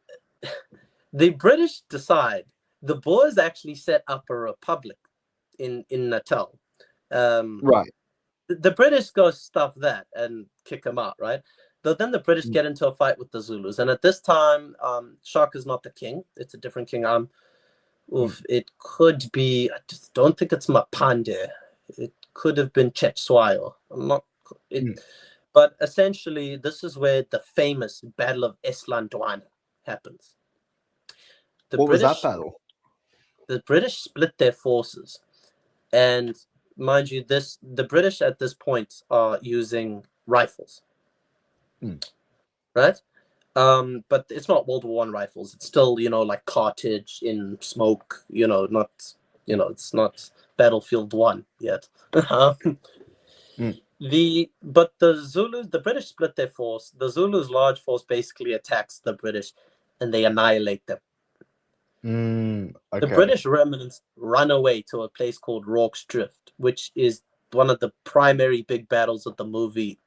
British decide the Boers actually set up a republic in Natal. Right. The British go stuff that and kick them out, right? But then the British get into a fight with the Zulus, and at this time, Shaka is not the king; it's a different king. It could be. I just don't think it's Mapande. It could have been Cetshwayo. I'm not. But essentially, this is where the famous Battle of Eslandwana happens. What was that battle? The British split their forces, and mind you, the British at this point are using rifles, right? But it's not World War I rifles. It's still, like cartridge in smoke. Not, it's not Battlefield 1 yet. But the Zulus, the British split their force. The Zulus' large force basically attacks the British, and they annihilate them. Okay. The British remnants run away to a place called Rorke's Drift, which is one of the primary big battles of the movie.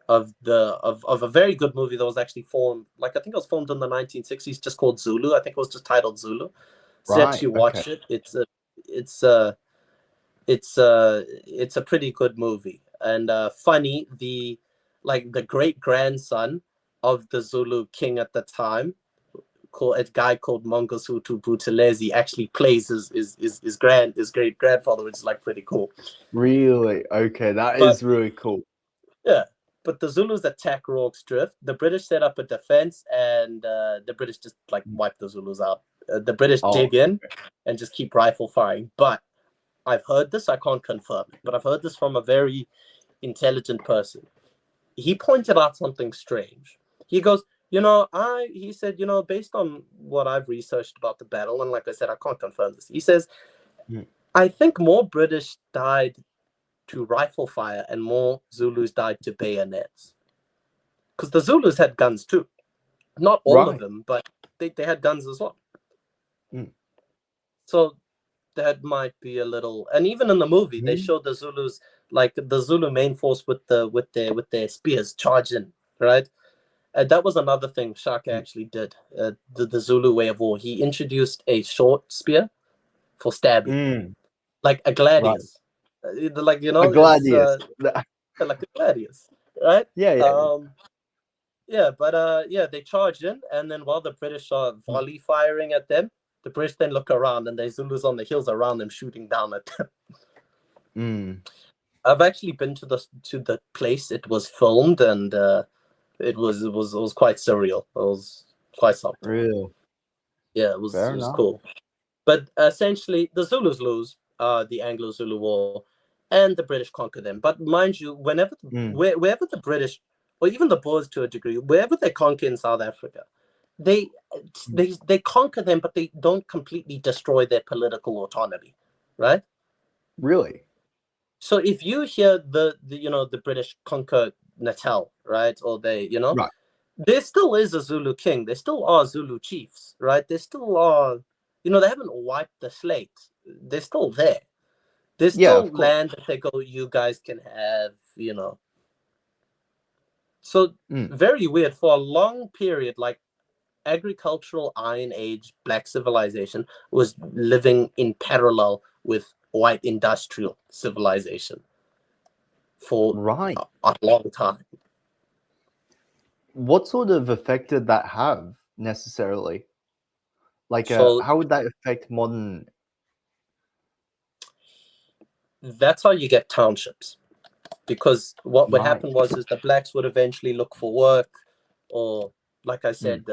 Of a very good movie that was actually formed, like I think it was formed in the 1960s, just called Zulu. I think it was just titled Zulu. So Right. actually watch it. It's a pretty good movie and funny. The great grandson of the Zulu king at the time, a guy called Mangosuthu Buthelezi, actually plays his great grandfather, which is like pretty cool. Really? Okay, that is really cool. Yeah. But the Zulus attack Rorke's Drift. The British set up a defense, and the British just like wipe the Zulus out. The British dig in and just keep rifle firing. But I've heard this, I can't confirm it, but I've heard this from a very intelligent person. He pointed out something strange. He goes, he said, based on what I've researched about the battle, and like I said, I can't confirm this. He says, I think more British died to rifle fire and more Zulus died to bayonets. Because the Zulus had guns too. Not all of them, but they had guns as well. So that might be a little, and even in the movie they showed the Zulus, like the Zulu main force with their spears charge in, right? And that was another thing Shaka actually did. The Zulu way of war. He introduced a short spear for stabbing, like a gladius. Like a gladius. Like a gladius, right? Yeah. They charge in, and then while the British are volley firing at them, the British then look around, and there's Zulus on the hills around them shooting down at them. I've actually been to the place it was filmed, and it was quite surreal. It was quite something. Real. Yeah, it was cool. But essentially, the Zulus lose the Anglo-Zulu War, and the British conquer them. But mind you, wherever the British, or even the Boers to a degree, wherever they conquer in South Africa, they conquer them, but they don't completely destroy their political autonomy, right? Really? So if you hear the British conquer Natal, right, or they, right. There still is a Zulu king. There still are Zulu chiefs, right? There still are, they haven't wiped the slate. They're still there. There's still land that they go, you guys can have, So very weird. For a long period, like agricultural Iron Age Black civilization was living in parallel with white industrial civilization for a long time. What sort of effect did that have necessarily? Like, how would that affect modern? That's how you get townships, because what would happen is the blacks would eventually look for work, or like I said,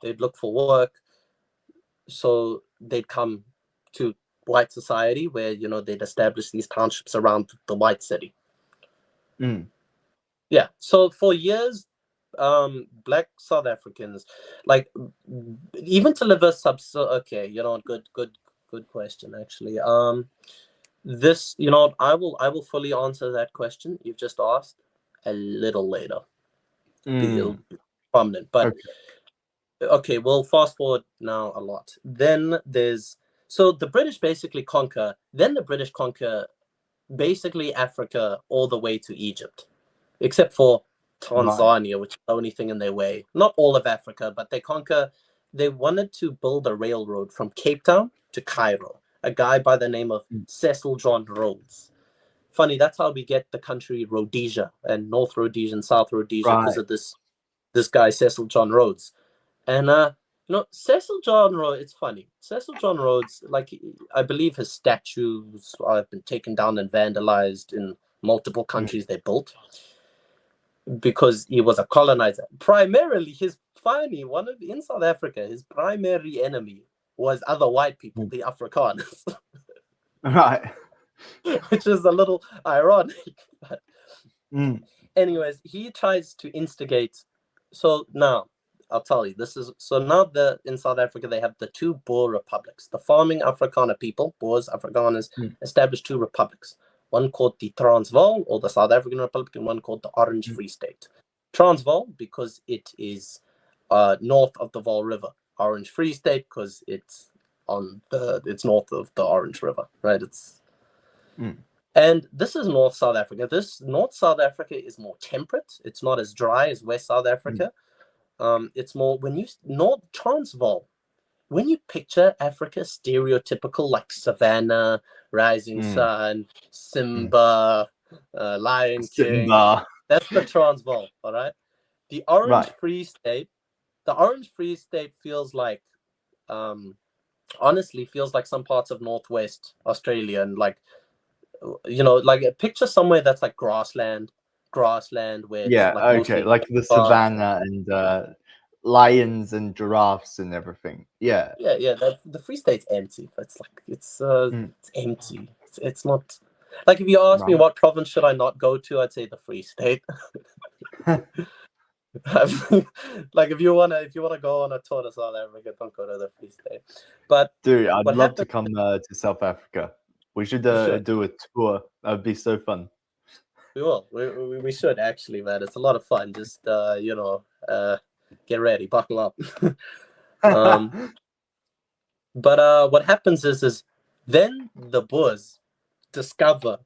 they'd look for work, so they'd come to white society where they'd establish these townships around the white city. Yeah, so for years, Black South Africans, like, even to live a okay, good question actually. This, I will fully answer that question you've just asked a little later. It'll be prominent, but okay, we'll fast forward now a lot. Then so the British basically conquer. Then the British conquer basically Africa all the way to Egypt, except for Tanzania, which is the only thing in their way. Not all of Africa, but they wanted to build a railroad from Cape Town to Cairo. A guy by the name of Cecil John Rhodes. Funny, that's how we get the country Rhodesia and North Rhodesia and South Rhodesia, because of this guy Cecil John Rhodes. And Cecil John Rhodes, it's funny. Cecil John Rhodes, like, I believe his statues have been taken down and vandalized in multiple countries they built, because he was a colonizer. Primarily, in South Africa, his primary enemy was other white people, the Afrikaners. Right. Which is a little ironic. But anyways, he tries to instigate. So now, I'll tell you, in South Africa, they have the two Boer republics. The farming Afrikaner people, Boers, Afrikaners, established two republics. one called the Transvaal, or the South African Republic, and one called the Orange Free State. Transvaal, because it is north of the Vaal River. Orange Free State, because it's north of the Orange River, right? And this is North South Africa. North South Africa is more temperate. It's not as dry as West South Africa. It's more, North Transvaal, when you picture Africa, stereotypical, like Savannah, Rising Sun, Simba, Lion King. That's the Transvaal, all right? The Orange Free State feels like, honestly, feels like some parts of Northwest Australia, and like, like picture somewhere that's like grassland where it's like mostly like the savannah and lions and giraffes and everything. Yeah. The Free State's empty. It's like it's empty. It's not like, if you ask me what province should I not go to, I'd say the Free State. Like if you wanna go on a tour to South Africa, don't go to the Free State. But dude, I'd love to come to South Africa. We should do a tour. That'd be so fun. We will. We should actually, man. It's a lot of fun. Just get ready, buckle up. But what happens is then the Boers discover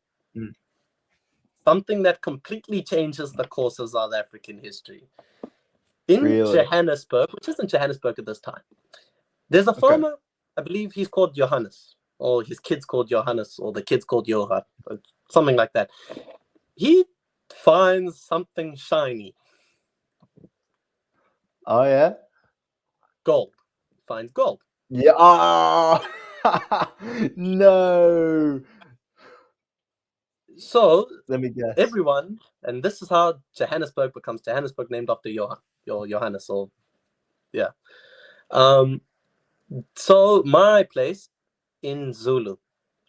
something that completely changes the course of South African history. In Johannesburg, which isn't Johannesburg at this time, there's a farmer, I believe he's called Johannes, or his kid's called Johannes, or the kid's called Johan, or something like that. He finds something shiny. Oh, yeah? Gold. Finds gold. Yeah. Oh, no. So, let me guess. Everyone, and this is how Johannesburg becomes Johannesburg, named after Johannes, or yeah. So my place in Zulu,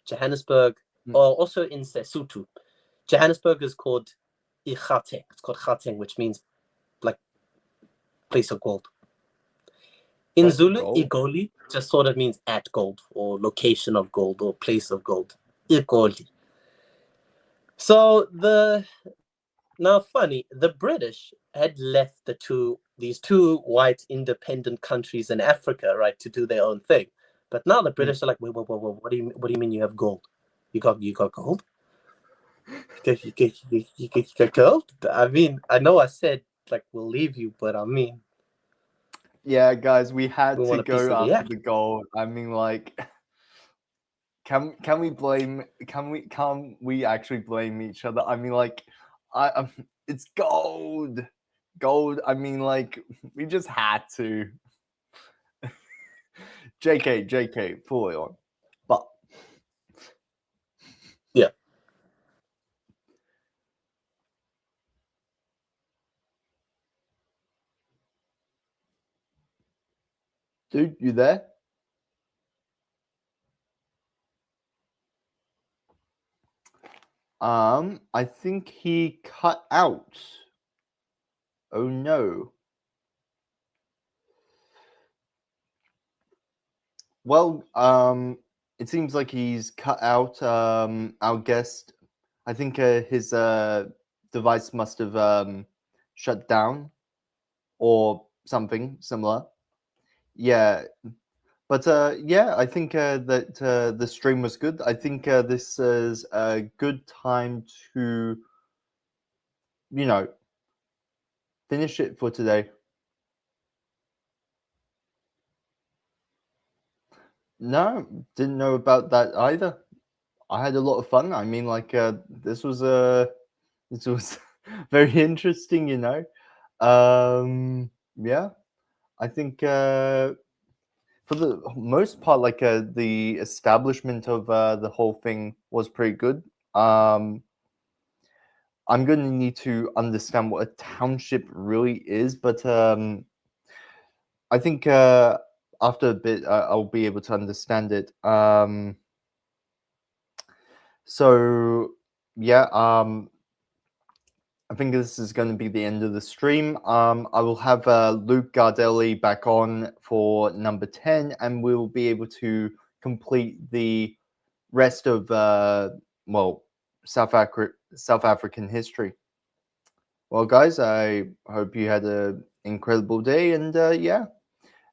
Johannesburg, or also in Sesotho, Johannesburg is called Gauteng. It's called Gauteng, which means like place of gold. In Zulu, Igoli just sort of means at gold, or location of gold, or place of gold. Igoli. So now funny, the British had left these two white independent countries in Africa, right, to do their own thing. But now the British are like, wait, what do you mean you have gold? You got gold? You got gold? I mean, I know I said like we'll leave you, but I mean, yeah, guys, we had to go after the gold. I mean, like, can we actually blame each other? I mean, like, it's gold. I mean, like, we just had to. JK, fully on. But yeah. Dude, you there? I think he cut out. Oh no. Well, it seems like he's cut out our guest. I think his device must have shut down or something similar. Yeah. But yeah, I think that the stream was good. I think this is a good time to, finish it for today. No, didn't know about that either. I had a lot of fun. I mean, like, this was very interesting, Yeah, I think for the most part, like, the establishment of the whole thing was pretty good. I'm going to need to understand what a township really is, but I think after a bit, I'll be able to understand it. So yeah, I think this is going to be the end of the stream. I will have Luke Gardelli back on for number 10, and we'll be able to complete the rest of South African history. Well, guys, I hope you had an incredible day, and yeah,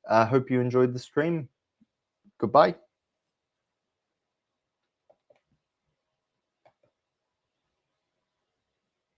I hope you enjoyed the stream. Goodbye.